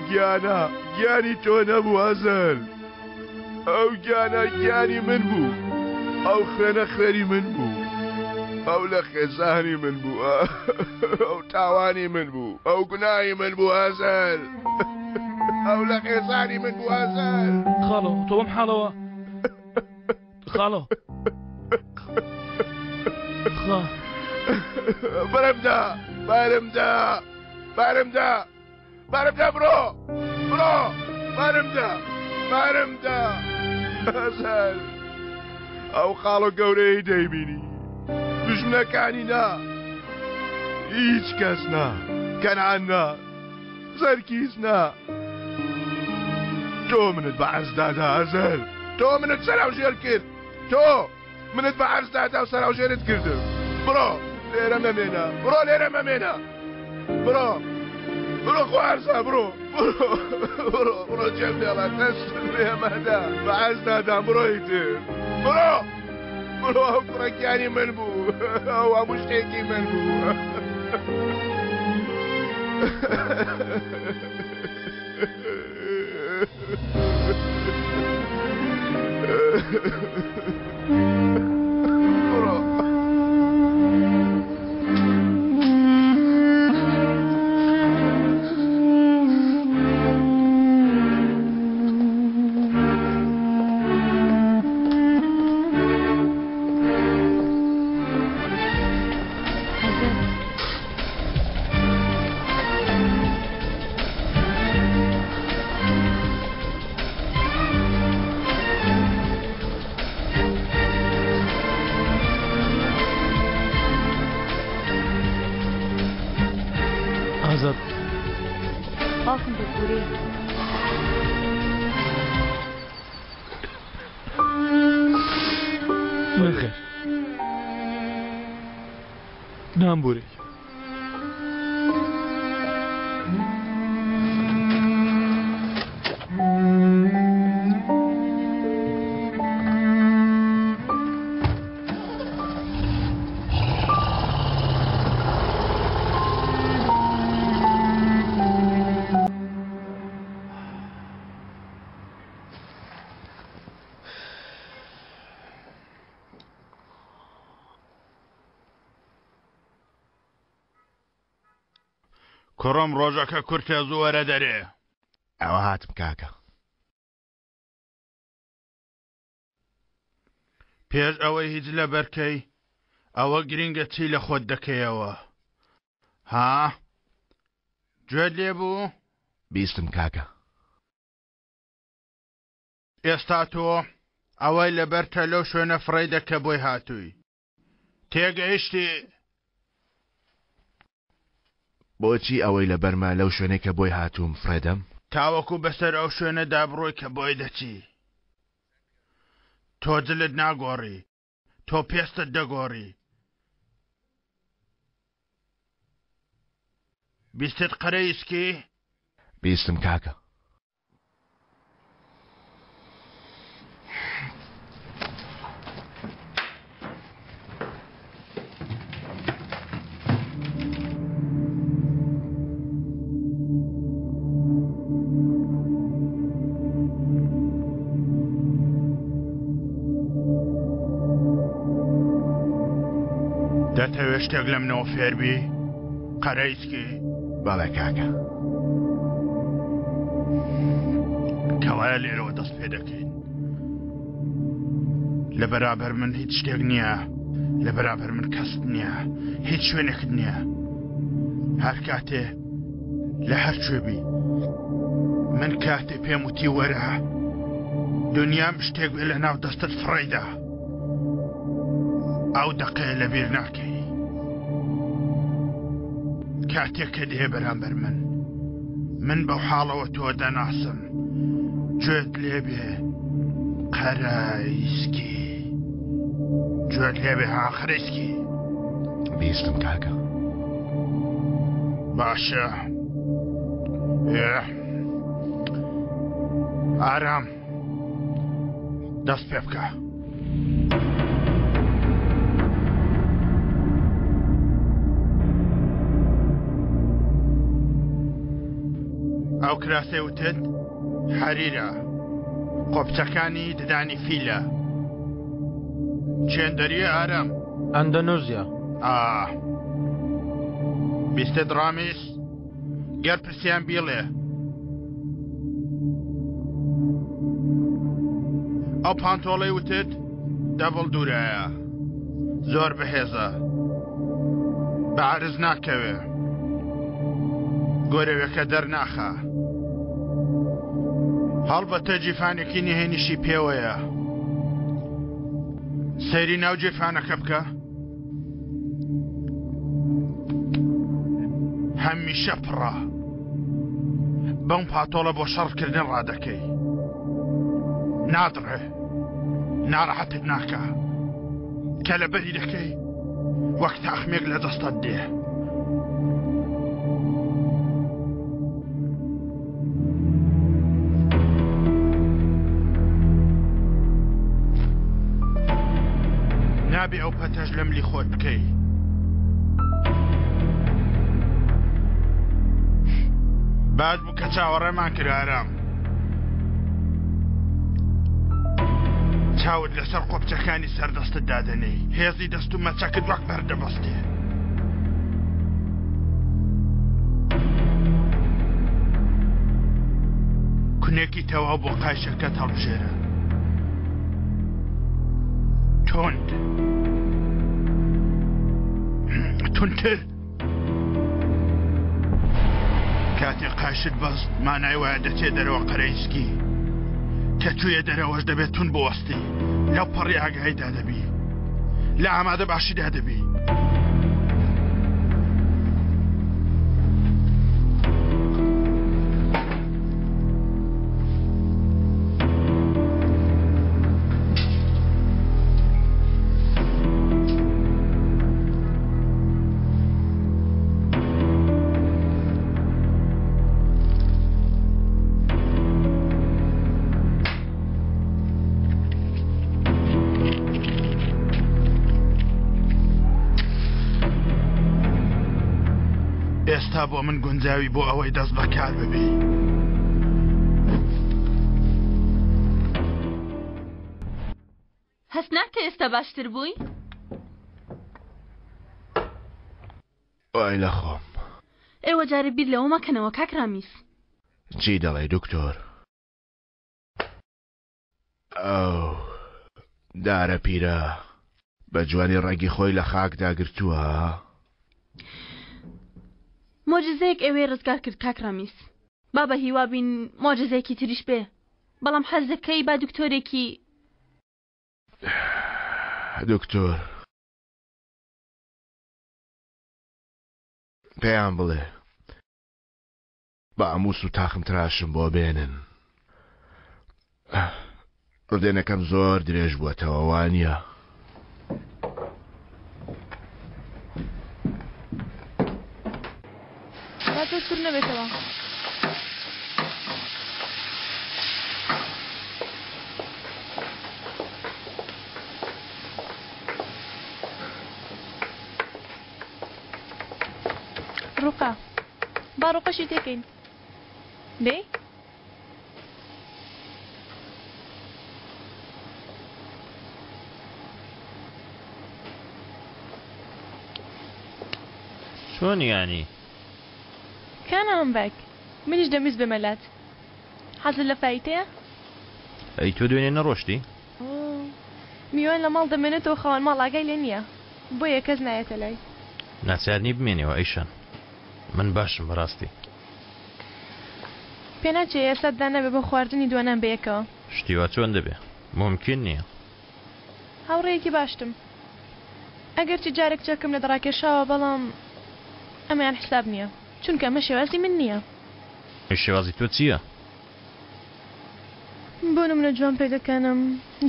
گیانی تۆ نەبوو ئازەل ئەو گیانی من بوو ئەو خوێنە خوێری من بوو ئەو لە خێزانی من بوو ئەو تاوانی من بوو ئەو گوناهی من بوو ئازەل ئەو لە خێزانی من بوو ئازەل خاڵۆ تۆ بەم حاڵەوە خاڵۆ بەرەمدا بڕۆ بەرەمدا ئازەل ئەو خاڵۆ گەورەی دەیبینی دژمنەکانی نا هیچ کەس نا کەنعان نا زەرکیز نا تۆ منت بە عەزدادا ئازەل تۆ منت سەراوژێر کرد تۆ منت بە عەرزدادا و سەراوژێرت کردم بڕۆ لێرە مەمێنە بڕۆ لێرە مەمێنە بڕۆ بڕۆ خوارزە بڕۆ بڕۆ جێم دێڵە دەست لێمەدا بە عەرزدادام بڕۆی تر بڕۆ بڕۆ ئەو کوڕەکیانی من بوو ئەو هەموو شتێکی من بوو باوکم دەبورێ بخێر نامبوری کوڕم ڕۆژەکە کورتە زۆرە دەرێ ئەوە هاتم کاکە پێش ئەوەی هیچ لە بەرکەی ئەوە گرنگە چی لە خۆت دەکەیەوە ها گوێت لێ بوو بیستم کاکە ئێستا تۆ ئەوەی لەبەرتە لەو شوێنە فڕی دەکە بۆی هاتووی تێگەیشتی بۆچی ئەوەی لە بەرما لەو شوێنەی کە بۆی هاتووم فرێدەم تاوەکو بەسەر ئەو شوێنەدا بڕۆی کە بۆی دەچی تۆ جلت ناگۆڕی تۆ پێستت دەگۆڕی بیستت قەرەیسکی بیستم کاکە دەتەوێت شتێک لە منەوە فێربی قەرەیسکی بەڵێ کاکە کەوایە لێرەوە دەست پێ دەکەین لە بەرابەر من هیچ شتێک نییە لە بەرابەر من کەست نییە هیچ شوێنێکت نییە هەر کاتێ لە هەر کوێبی من کاتێ پێم وتی وەرە دنیام شتێک بێ لە ناو دەستت فڕیدا ئەو دەقەیە لەبیر ناکەی کاتێک کە دێ بەرامبەر من بەو حاڵەوە تۆ دەناسم گوێت لێبێ قەرەیسکی گوێت لێبێ ها قەرەیسکی بیستم کاکە باشە ئارام دەست پێ بکە ئەو کراسەی وتت حەریرە قۆپچەکانی ددانی فیلە چێندەریە ئارام ئەندەنۆزیا بیستت ڕامیس گەر پرسیان بیڵێ ئەو پانتۆڵەی وتت دەبڵ دوورایە زۆر بەهێزە بە عەرز ناکەوێ گۆرەوێکە دەرناخە هەڵبەتە جیفانێکی نهێنیشی پێوەیە سەیری ناو جیفانەکە بکە هەمیشە پڕە بەم پاتۆڵە بۆ شەڕکردن ڕادەکەی نادڕێ ناڕەحەتت ناکە کە لەبەری دەکەی وەک تاخمێک لە دەستت دێ. نابێ ئەو پەتەش لە ملی خۆت بکەی. باش بوو کە چاوەڕێمان کرد ئارام. چاوت لەسەر قۆپچەکانی سەردەستت دادەنەی هێزی دەست و مەچەکت وەک بەردەبەستێ. کونێکی تەواو بۆ قایشەکەت هەڵبژێرە. تۆند تونتر کاتێک قایشت بەست مانای وایە دەچێت دەرەوە قەرەیسکی کە توێ دەرەوەش دەبێت تون بوەستی لەو پەڕی ئاگاییدا دەبی لە ئامادە باشیدا دەبی. ئێستا بۆ من گونجاوی بۆ ئەوەی دەست بەکار ببێ. هەست ناکە ئێستا باشتر بووی؟ وای لە خۆم. ئێوە جارە بیر لەوە مەکەنەوە کاک ڕامیس. چی دەڵێ دکتۆر؟ ئەو دارە پیرە بە جوانی ڕەنگی خۆی لە خاکدا گرتووە. مۆجزەیەک ئێوەی ڕزگار کرد کاک ڕامیس. با بە هیوا بین مۆجزەیەکی تریش بێ. بەڵام حەز دەکەی با دکتۆرێکی دکتۆر پێیان بڵێ بە ئەمووس و تاخم تراشم بۆ بێنن. ڕدێنەکەم زۆر درێژ بووەتەوە وانە. تۆ سوور نەبێتەوە. ڕووقا با ڕووقەشی تێکەین دەی؟ چۆن یانی؟ کانە هەمبەک منیش دەمیست بمەلات. حەزت لە فایتەیە؟ ئەی تۆ دوێنێ نەڕۆشتی؟ میوان لە ماڵ دەمێنێتەوە خەوان ماڵ ئاگای لێ نییە بۆیە کەس نایەتە لای. ناچارنی بمێنێەوە ئەیشان من باشم بەڕاستی. پێ ناچێ ئێستادا نەبێ بۆ خواردنی دوانان بەیەکەوە. شتیوا چۆن دەبێ؟ ممکن نییە. هاوڕێیەکی باشتم. ئەگەرچی جارێک چەکم لە دەڕاکێشاوە بەڵام ئەمەیان حساب نییە چونکە ئەمە شێوازی من نییە. شێوازی تۆ چییە؟ بۆنم لە جوان پێ دەکەنم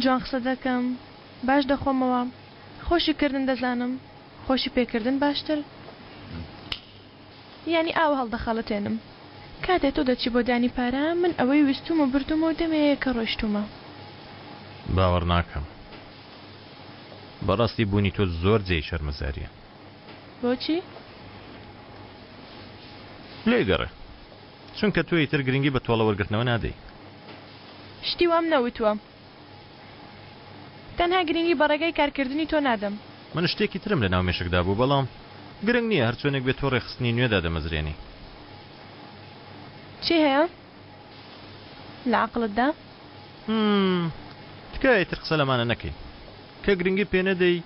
جوان قسە دەکەم باش دەخۆمەوە خۆشیکردن دەزانم خۆشی پێکردن باشتر یعنی ئاو هەڵدەخەڵەتێنم. کاتێک تۆ دەچی بۆ دانی پارە من ئەوەی ویستومە بردومەوە دەمەیە کە ڕۆیشتومە. باوەڕ ناکەم. بەڕاستی بوونی تۆ زۆر جێی شەرمەزاریە. بۆچی؟ لێگەڕێ چونکە تۆ ئیتر گرنگی بە تۆڵە وەرگرتنەوە نادەی. شتی وام نەوتووە تەنها گرنگی بە ڕێگەی کارکردنی تۆ نادەم. من شتێکی ترم لە ناو مێشکدا بوو بەڵام گرنگ نییە هەرچۆنێک بێت تۆ ڕێخستنی نوێدا دەمەزرێنی. چی هەیە؟ لە عەقڵتدا؟ تکایە ئیتر قسە لەمانە نەکەی کە گرنگی پێ نەدەی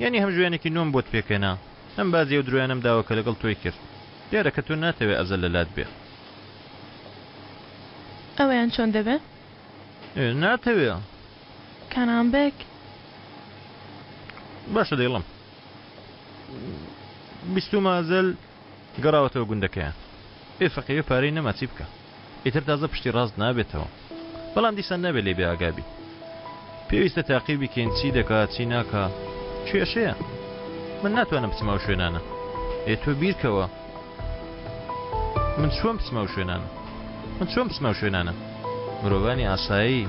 یعنی هەم ژوێنێکی نۆم بۆت پێکەنا ئەم بازی و درۆیانم داوە کە لەگەڵ تۆی کرد دیارە کە تۆ ناتەوێت ئەزەل لەلات بێ. ئەوەیان چۆن دەبێ؟ ناتەوێ. کانامبێک باشە دەیڵم 20 ئازەل گەڕاوەتەوە گوندەکەیان ئێفەقەیە پارەی نەما چی بکە ئیتر تازە پشتی ڕاست نابێتەوە بەڵام دیسان نابێت لێ بێ ئاگابی پێویستە تاقی بکەین چی دەکات چی ناکە کێشەیە من ناتوانم بچمە ئەو شوێنانە تۆ بیرکەوە من چۆن بچمە ئەو شوێنانە من چۆن بچمە ئەو شوێنانە مرۆڤانی ئاسایی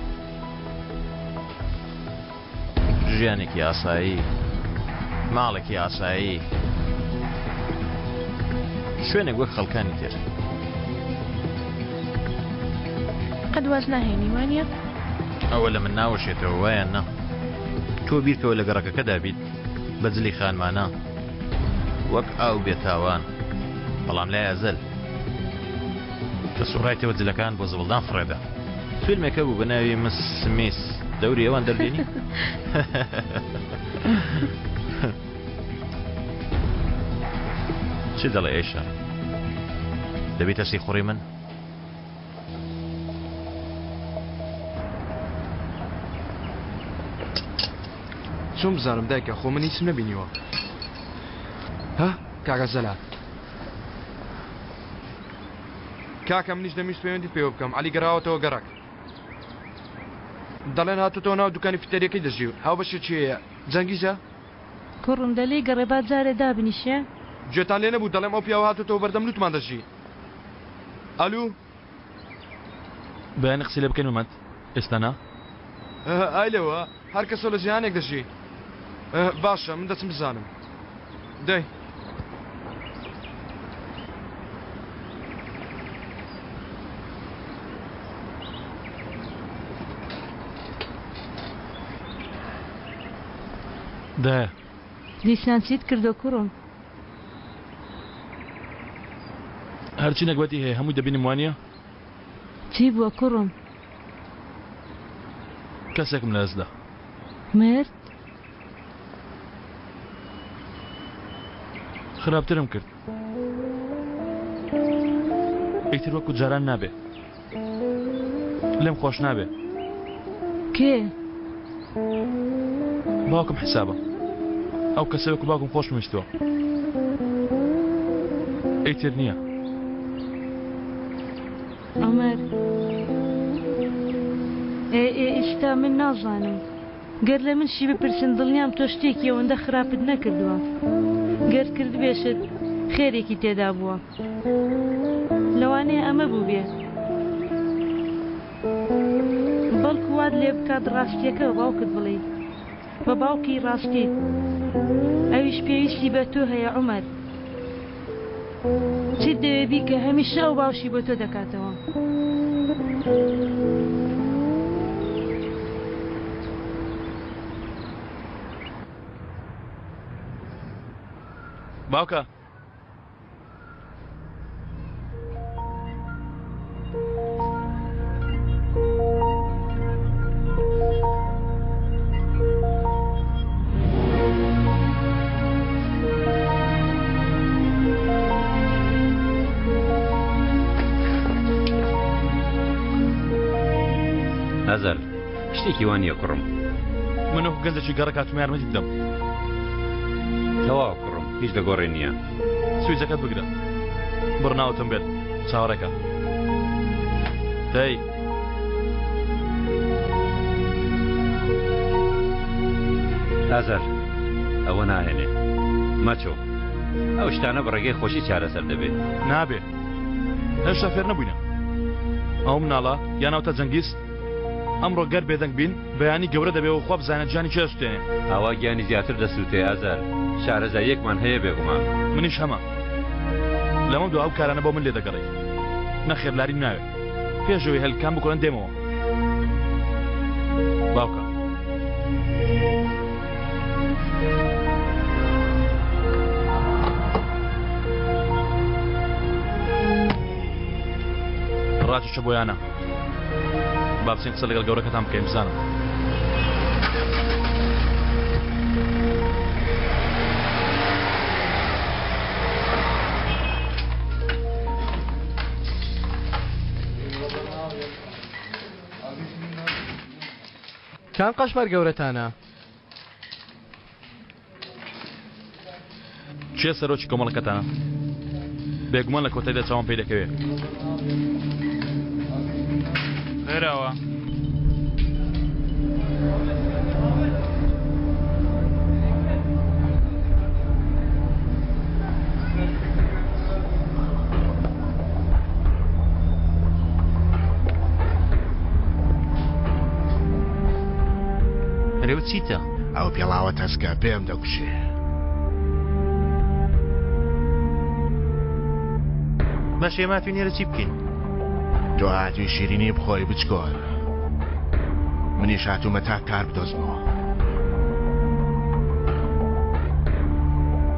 ژیانێکی ئاسایی ماڵێکی ئاسایی شوێنێک وەک خەڵکانی تر قەت واز ناهێنی وانە ئەوە لە من ناوەشێتەوە وایە نا تۆ بیرکەوە لە گەڕەکەکەدا بیت بەجلی خانمانە وەک ئاو بێتاوان بەڵام لای ئەزەل کە سوڕایتەوە جلەکان بۆ زڵدان فڕێدا فیلمێکە بوو بە ناوی مس سمیس دەوری ئەوان دەردێنی چی دەڵێ ئێشە دەبێت هەستی خوڕی من چۆن بزانم دایکە خۆ من هیچم نەبینیوە ها کاکە زەلا کاکە منیش دەمویست پەیوەندی پێوە بکەم عەلی گەڕاوەتەوە گەڕک دەڵێن هاتوتەوە ناو دوکانی فتەریەکەی دەژی و هاو بەشە چیەیە جەنگیزە کوڕم دەلێ گەڕێبات جارێ دابنیشە گوێتان لێ نەبوو دەڵێم ئەو پیاوە هاتوتەوە بەردەم لوتمان دەژی ئەلو بەیانی قسەی لێ بکەین ومەد ئێستا نا ئای لێوە هەر کەسە لە جیهانێک دەژی باشە من دەچم بزانم دەی دایە دیسان چیت کردو کوڕم هەرچی نەگوەتی هەیە هەمووی دەبینم وانە چی بووە کوڕم کەسێکم لە دەستدا مرد خراپترم کرد ئیتر وەکو جاران نابێ لێم خۆش نابێ کێ باوکم حسابە ئەو کەسەوەکو باوکم خۆش ویستووە ئیتر نییە عمر ئێستا من نازانم گەر لە من شی بپرسن دڵنیام تۆ شتێکی ئەوەندە خراپت نەکردووە گەر کرد بێشت خێرێکی تێدا بووە لەوانەیە ئەمە بوو بێ بەڵکو وات لێ بکات ڕاستیەکە بە باوکت بڵێ بە باوکی ڕاستیت ئەویش پێویستی بە تۆ هەیە عومەر چیت دەوێبی کە هەمیشە ئەو باوشی بۆ تۆ دەکاتەوە باوکە ئەزەر شتێکی وانە کوڕم من وەکو گەنجێکی گەڕە کاتم یارمەتی بدەم تەواو کوڕم هیچ دەگۆڕێ نییە سویچەکەت بگرە بڕناوە تەمبێل چاوەڕێکە دەی ئازەر ئەوە ناهێنێ مەچۆ ئەو شتانە بەڕێگەی خۆشی چارەسەر دەبێت نابێ هێشتا فێر نەبووینە ئەو مناڵە یاناوتە جەنگیست ئەمڕۆ گەر بێدەنگ بین بەیانی گەورە دەبێ و خۆ بزانێت جانی چێ سوتێنێ ئاوا گیانی زیاتر دەسووتێ ئازار شارەزاییەکمان هەیە بێگومان منیش هەمە لەمە دو ئەو کارانە بۆ من لێ دەگەڕێ نەخێر لاریم ناوێت پێشەوەی هەلکان بکۆن دێمەوە باوکە ڕاتیشە بۆیانە با بچین قسە لەگەڵ گەورەکەتان بکەین بزانم کام قەشبەر گەورەتانە چێ سەرۆکی کۆمەڵەکەتانە بێگومان لە کۆتایدا چاوان پێی دەکەوێت خێراوە چیتە؟ ئەو پێڵاوە تەسکە پێم دەکوشێ. بەش ئێمە توێنێرە چی بکەین؟ تۆ هاتووی شیرینی بخۆی بچکۆل. منیش هاتوومە تا کار بدۆزمەوە.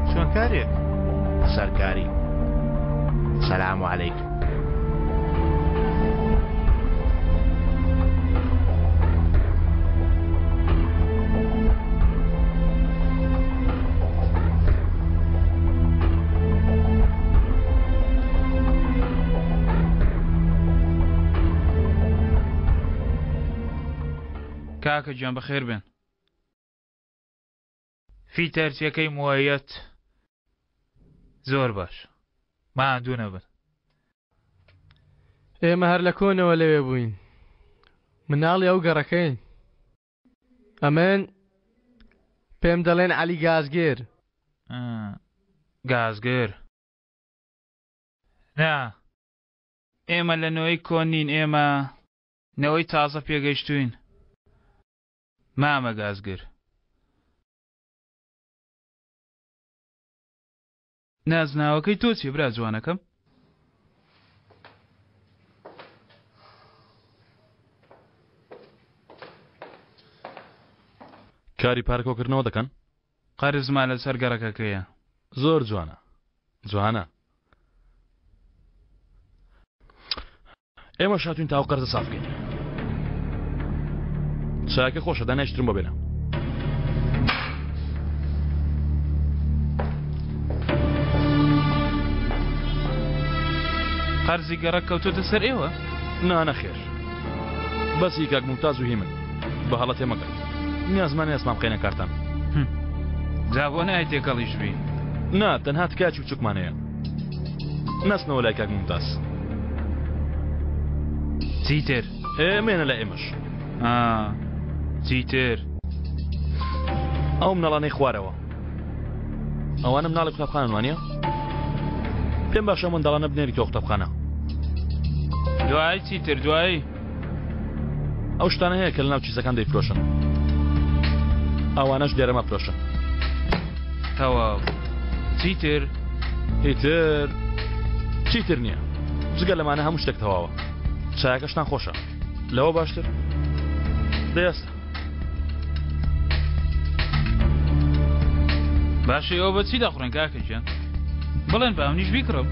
چۆن کارێک؟ سەرکاری. سەلام عەلەیکم. کاکە گیان بەخێر بێن. فیتەرچیەکەی موەیەت زۆر باش. ماندوو نەبن. ئێمە هەر لە کۆنەوە لەوێ بووین. مناڵی ئەو گەڕەکەین. ئەمن پێم دەڵێن عەلی گازگێر. گازگێر. نا. ئێمە لە نەوەی کۆنین، ئێمە نەوەی تازە پێگەیشتوین. مامە گازگر. نازناوەکەی تۆ چێ برا جوانەکەم؟ کاری پارکۆکردنەوە دەکەن؟ قەرزمان لەسەر گەڕەکەکەیە. زۆر جوانە. جوانە. ئێمە شاتوین تاو قەرزە سافکەین. چاکە خۆشە دانیشترم بۆ بێنە. قەرزی گەڕەک کەوتۆتە سەر ئێوە؟ نەخێر. بەسی کاک مومتاز و هیمن بە هەڵە تێمەکە. نیازمانە ئێسمام بقەینە کارتان. جا بۆ نایە تێکەڵیش بی؟ نا تەنها تکاچی و چووکمانەیە. نەچنەوە لای کاک مومتاز. چیتر؟ مێنە لە ئێمەش. چیتر؟ ئەو مناڵانەی خوارەوە. ئەوانە مناڵی قوتابخانە وانە؟ پێم باشە منداڵانە بنێری تۆ قوتابخانە. دوای چیتر دوایی؟ ئەو شتانە هەیە کە لە ناو چیزەکان دەیفرۆشن. ئەوانەش دێرە مەفرۆشن. تەواو. چیتر؟ هیتر چیتر نییە. جگە لەمانە هەموو شتێک تەواوە. چایەکەشتان خۆشە. لەوە باشتر؟ دەیەستە. باشە ئەوە بە چی دەخڕێن کاکە گیان؟ بڵێن بە ئەمنیش بیکڕم.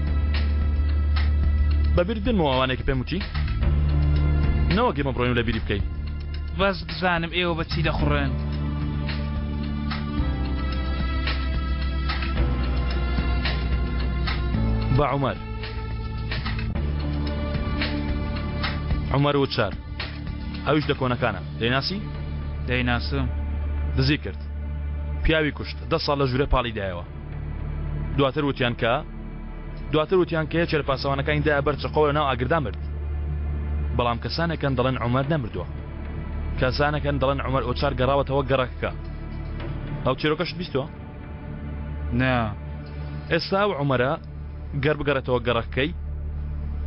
بەبیر دنمەوە ئەوانێکی پێم وتی؟ نەوە گێمە بڕۆین و لە بیری بکەین. بەس بزانم ئێوە بە چی دەخڕێن. بە عومەر. عومەر وچار. ئەویش لە کۆنەکانە. دەیناسی؟ دەیناسم. دزی کرد. پیاوی کوشت. 10 ساڵ لە ژوورێ پاڵی دایەوە. دواتر وتیان کە هەیە چێرە پاسەوانەکانی دایە بەر چقەوە ناو ئاگردان مرد. بەڵام کەسانێکن دەڵێن عومەر نەمردووە. کەسانێکن دەڵێن عومەر ئۆچار گەڕاوەتەوە گەڕەکەکە. ئەو چیرۆکەشت بیستوە؟ نا. ئێستا ئەو عومەرە گەر بگەڕێتەوە گەڕەکەی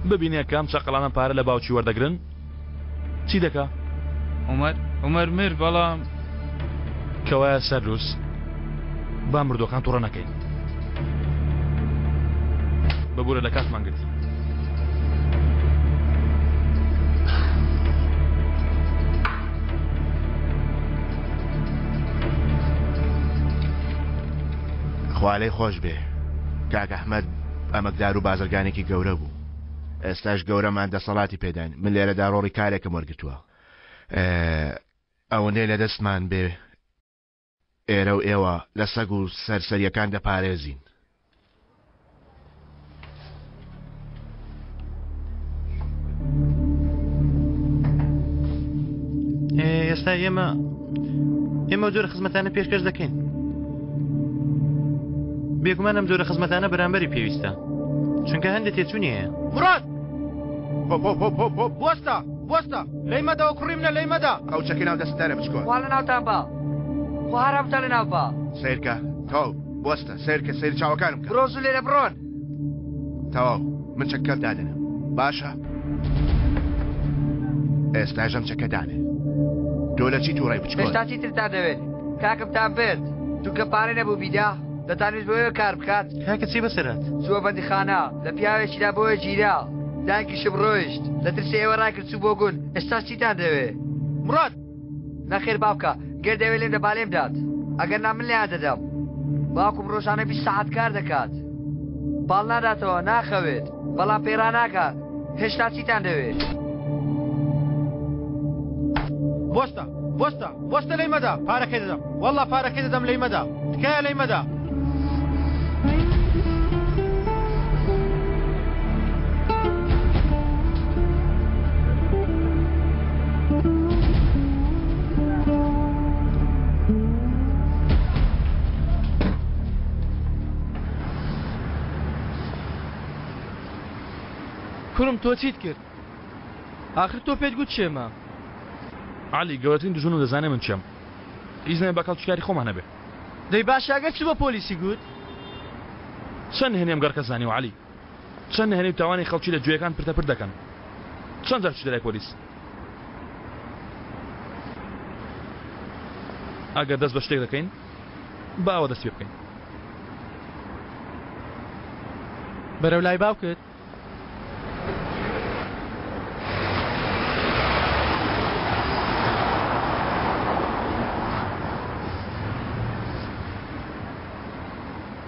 ببینێ کام چەقەڵانە پارە لە باوکی وەردەگرن چی دەکا؟ عومەر مرد بەڵام کەوایە سەر رووس با مردوەکان تووڕە نەکەین. ببوورە لە کاتمان گرتی. خوالەی خۆش بێ. کاک ئەحمەد ئەمەکدار و بازرگانێکی گەورە بوو. ئێستاش گەورەمان دەسەڵاتی پێدان. من لێرەدا ڕۆڵی کارێکم وەرگتووە. ئەوەندەی لە دەستمان بێ ئێرە و ئێوە لە سەگ و سەرسەریەکان دەپارێزین. ئێستا ئێمە جۆرە خزمەتانە پێشکەش دەکەین. بێگومان ئەم جۆرە خزمەتانە بەرامبەری پێویستە. چونکە هەندێک تێچوونیە. مراد! بۆستە! لەی مەدەوە کوڕیم لە لەی مەدا! ئەو چەکی ناو دەستدارە بچکۆ. وا لە ناوتان بە. خۆ هەرابتە لە ناو بە. سیرکە تەواو بۆستە سیرکە سەیری چاوەکانم کە. برۆز و لێرە بڕۆن. تەواو من چەکەت دادنم. باشە؟ ئێستاژەم چەکە دانێ. تۆ لە چی تووڕای بچکۆن هێشتا چیترتان دەوێت کاکەمتان بێت چونکە پارەی نەبوو بیدا دەتانوێت بۆیە کار بکات کاکە چی بەسەرات چووە بەندیخانە لە پیاوێکیدا بۆیە گیرا دایکیشم ڕۆیشت لە ترسی ئێوە ڕاکرد چوو بۆ گون ئێستا چیتان دەوێت مراد نەخێر باوکە گەر دەوێت لێم لە بالێم دات ئەگەر نا من لێیان دەدەم باوکم ڕۆژانە 20 ساعت کار دەکات باڵ ناداتەوە ناخەوێت بەڵام پەیڕا ناکات هێشتا چیتان دەوێت بۆستە لەی مەدا پارەکەی دەدەم وەڵڵا پارەکەی دەدەم لەی مەدا تکایە لەی مەدا کوڕم تۆ چیت کرد آخر تۆ پێت گوت چێمە علی گەورەترین دژون و دەزانێ من چێم هیچ نەبێ باکەڵکاری خۆمان هەبێ دەی باش ئەگەر چ بە پۆلیسی گوت چەند هێنێم گەڕکە زانی و علی چەند هێنەی تاوانی خەڵکی لە گوێیەکان پرتەپر دەکەن چەند جار چ دەلای پۆلیس ئەگەر دەست بە شتێک دەکەین باوە دەست پێ بکەین بەرەو لای باوکت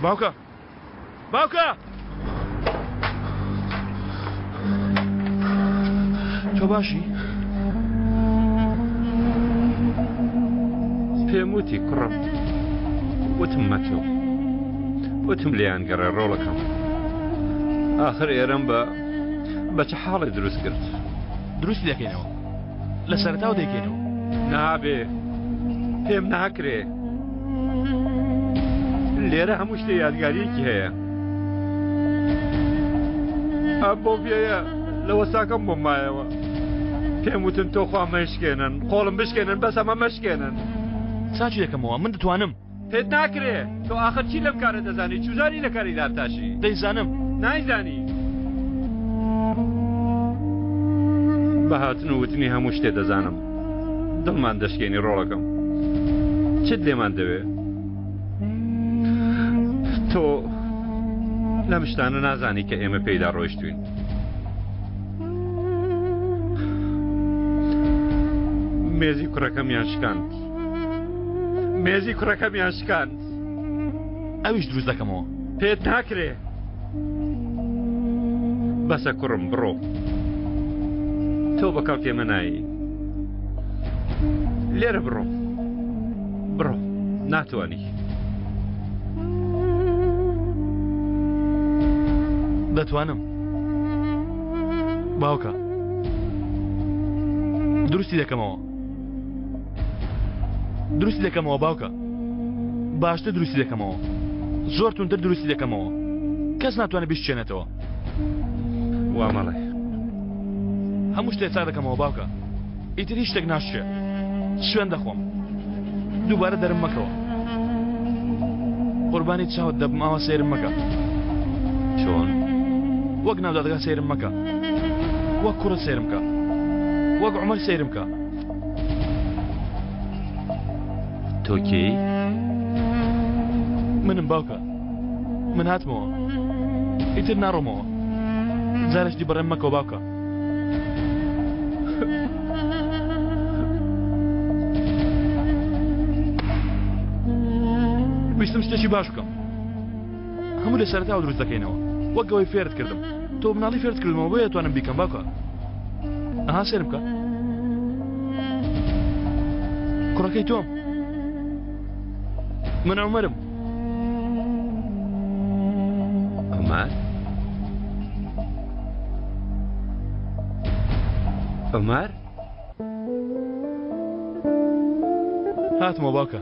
باوکە باوکە تۆ باشی پێم وتی کوڕم وتم مەتۆ وتم لێیان گەڕێ ڕۆڵەکەم آخر ئێرەم بە چه حاڵی دروست کرد دروستی دەکەینەوە لە سەرتاو دەیکەینەوە نابێ پێم ناکرێ لێرە هەموو شتێ یادگاریەکی هەیە ئەم بۆ بێیە لە وەساکەم بۆم مایەوە پێم وتن تۆ خوا مەشکێنن قۆڵم بشکێنن بەس ئەمە مەشکێنن چاچی دەکەمەوە من دەتوانم پێت ناکرێ تۆ ئاخر چی لەم کارە دەزانی چوزاری لە کاری دارتاشی دەیزانم نایزانی بەهاتن و وتنی هەموو شتێ دەزانم دڵمان دەشکێنی ڕۆڵەکەم چت لێمان دەوێ تۆ لەم شتانە نازانی کە ئێمە پێیدا ڕۆیشتوین مێزی کوڕەکەمیان شکاند مێزی کوڕەکەمیان شکاند ئەویش دروست دەکەمەوە پێت ناکرێ بەسە کوڕم بڕۆ تۆ بە کاڵ تێمە نایی لێرە بڕۆ ناتوانی دەتوانم باوکە دروستی دەکەمەوە باوکە باشتر دروستی دەکەمەوە زۆر تونتر دروستی دەکەمەوە کەس ناتوانێت بیشتێنێتەوە وا مەڵێ هەموو شتێک چاک دەکەمەوە باوکە ئیتر هیچ شتێک ناشتێ شوێن دەخۆم دووبارە دەرم مەکەوە قوربانی چاوت دەبم ئاوا سەیرم مەکە چۆن وەک ناودادگا سەیرم مەکە وەک کوڕت سەیرم کە وەک عومەر سەیرم کە تۆ کێی منم باوکە من هاتمەوە ئیتر ناڕۆمەوە جارێکی بەڕێم مەکەوە باوکە ویستم شتێکی باش بکەم هەموو لە سەرەتاوە دروست دەکەینەوە وەک ئەوەی فێرت کردم تۆ مناڵی فێرت کردمەوە بۆیە توانم بیکەم باوکە ئەها سێرم بکە کوڕەکەی تۆم من عومەرم عومەر هاتمەوە باوکە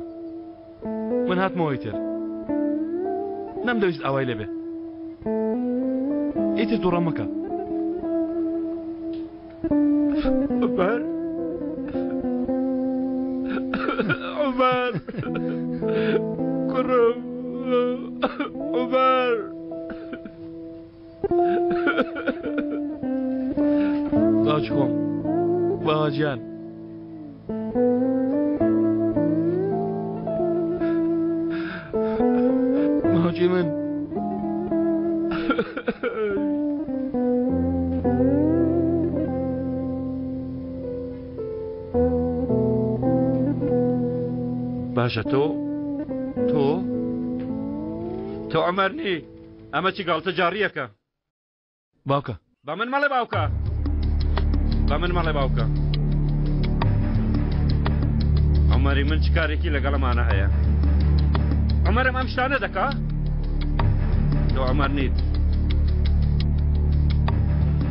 من هاتمەوە ئیتر نەمدەویست ئاوای لێبێ ئیتر تووڕە مەکە عومەر عومەر کوڕم عومەر باوچ خۆم باوەجیان باوکی من باشە تۆ ئەمەرنی ئەمە چی گاڵتە جاڕیەکە باوکە بە من مەڵێ باوکە عمەری من چ کارێکی لەگەڵمانە هەیە عمەرم ئەم شتانە دەکا تۆ ئەمەر نیت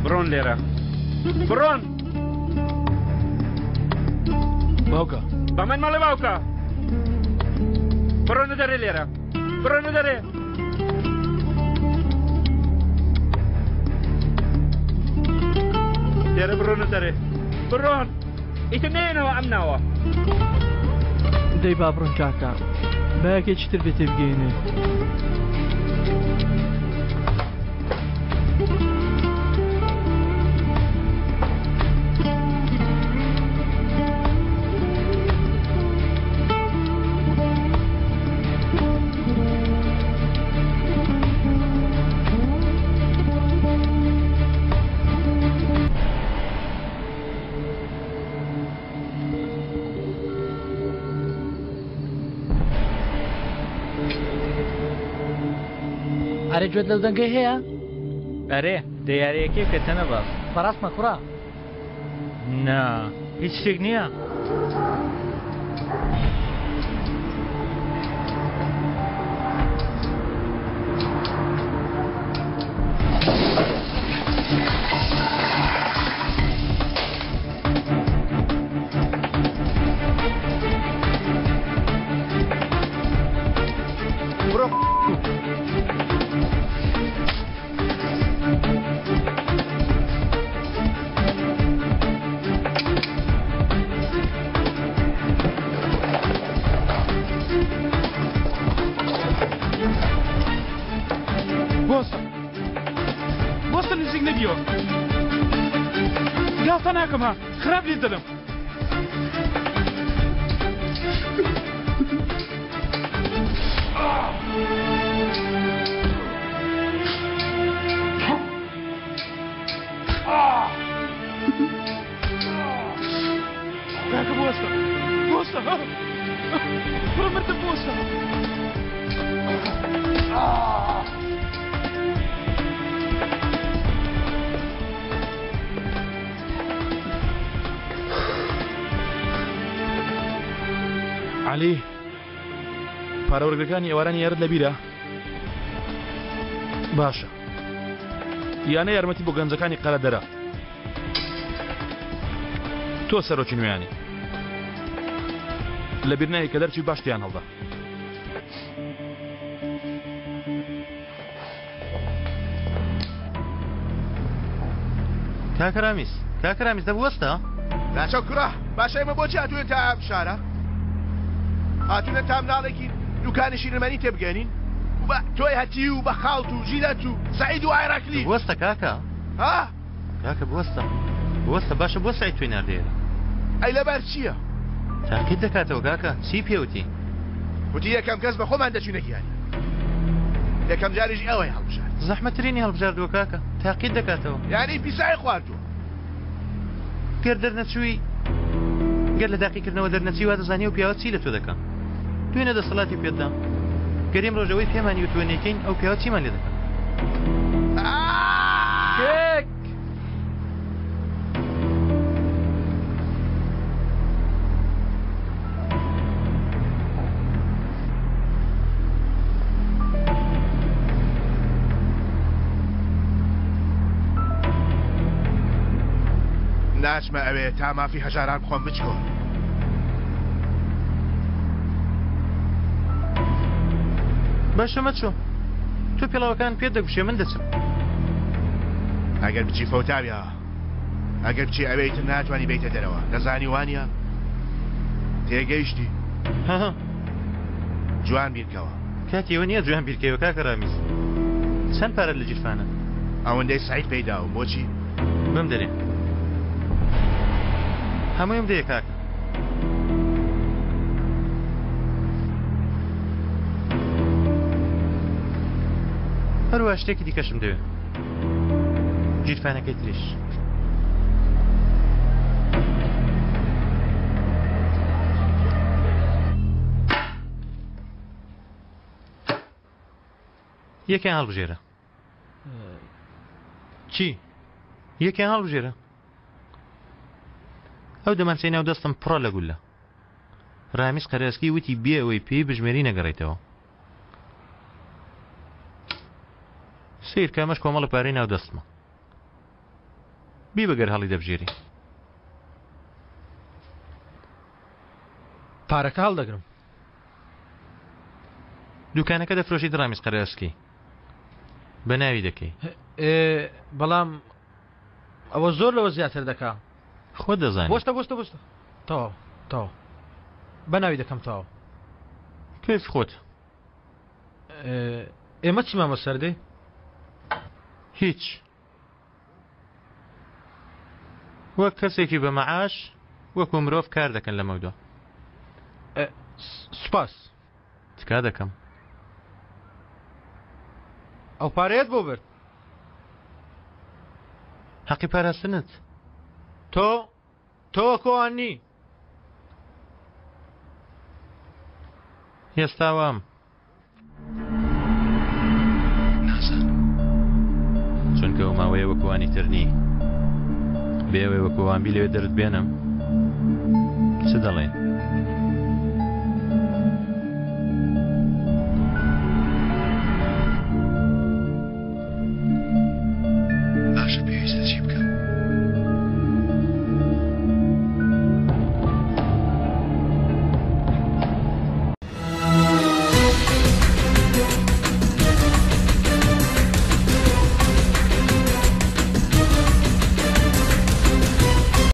بڕۆن لێرە بڕۆن باوکە بە من مەڵێ باوکە بڕۆنە دەرێ لێرە بڕۆنە دەرێ لێرە بڕۆنە دەرێ بڕۆن ئیتر نێنەوە ئەم ناوە دەی با بڕۆن کاکە باەکێکی تر بێتێ بگەینێ ئەرێ گوێت لەو دەنگەی هەیە؟ ئەرێ دەیارەیەکێ کەتەنە باس بەڕاستمە کوڕا؟ نا هیچ شتێک نییە بۆستە نزیک نەبیەوە گاڵتە ناکەم ها خراپ لێت دەدەم کاکە بۆستە بڕە مردە بۆستە علی پارەوەرگەکانی ئێوارانی یارت لەبیرە باشە یانە یارمەتی بۆ گەنجەکانی قەرە دەرە تۆ سەرۆکی نوێیانی لە بیرنایی کە دەرچی باشتیان هەڵدا کاکەرامیس دەبوەستە ناچە کوڕە باشە ئێمە بۆچی هاتووێن تا ئەم شارە هاتوونە تا منداڵێکی دوکانی شیرمەنی تێبگەنین بە تۆی هەتی و بە خاڵت و ژیرەت و سەعید و عێراقلی بوەستە کاکە ها کاکە بوەستە باشە بۆ سەعید توی ناردێرە ئەی لەبەر چییە تاقید دەکاتەوە کاکە چی پێوتی وتی یەکەم کەس بە خۆمان دەچوونە گیانی یەکەم جاریژی ئەوەی هەڵبژار زەحمەترینی هەڵبژاردووە کاکە تاقید دەکاتەوە یعنی پیسای خواردووە پێر دەرنەچووی گەر لە داقیکردنەوە دەرنەچی وا دەزانی و پیاوە چی لە تۆ دەکەن دوێنە دەسەڵاتی پێدام گەریم ڕۆژەوەی پێمانی و توێنێکین ئەو پیاوە چیمان لێ دەکەن ناچمە ئەوێ تا مافی هەژاران بخۆم بچۆن باشە مەچۆ تۆ پێڵاوەکان پێ دەگوشێ من دەچم ئەگەر بچی فەوتاویە ئەگەر بچی ئەوەیتر ناتوانانی بیتە دەرەوە دەزانی وانە تێگەیشتی جوان بیرکەوە کاتیەوە نییە جوان بیرکەوە کاکەرامیز چەند پارەت لە جیرفانە ئەوەندەی سعید پەیداوە بۆچی بم دەرێ هەموویم دەیە کاکە هەروە شتێکی دیکەشم دەوێت گیرفانەکەی تریش یەکیان هەڵبژێرە چی؟ یەکیان هەڵبژێرە ئەو دەمانچەی ناو دەستم پڕە لە گولە ڕامیز قەرەسکی وتی بێ ئەوەی پێی بژمێری نەگەڕێتەوە سیر کامەش کۆمەڵە پارەی ناو دەستمە بی بەگەر هەڵی دەبژێری پارەکە هەڵدەگرم دوکانەکە دەفرۆشیت ڕامیز قەرەسکی بە ناوی دەکەی بەڵام ئەوە زۆر لەوە زیاتر دەکا خۆ دەزانێت بۆستە تاو بە ناوی دەکەم تاوە کەیف خۆت ئێمە چیمان بە سەردەی هیچ وەک کەسێکی بە مەعاش وەکو مرۆڤ کار دەکەن لەمەودا سوپاس تکا دەکەم ئەو پارەیەت بۆ برد حەقی پاراستنت تۆ وەکۆوانی هێستاوام چونکە ئەو ماوەیە وەکوانی ترنی بێوێ وەکووان بی لەوێ دەرت بێنم چ دەڵێن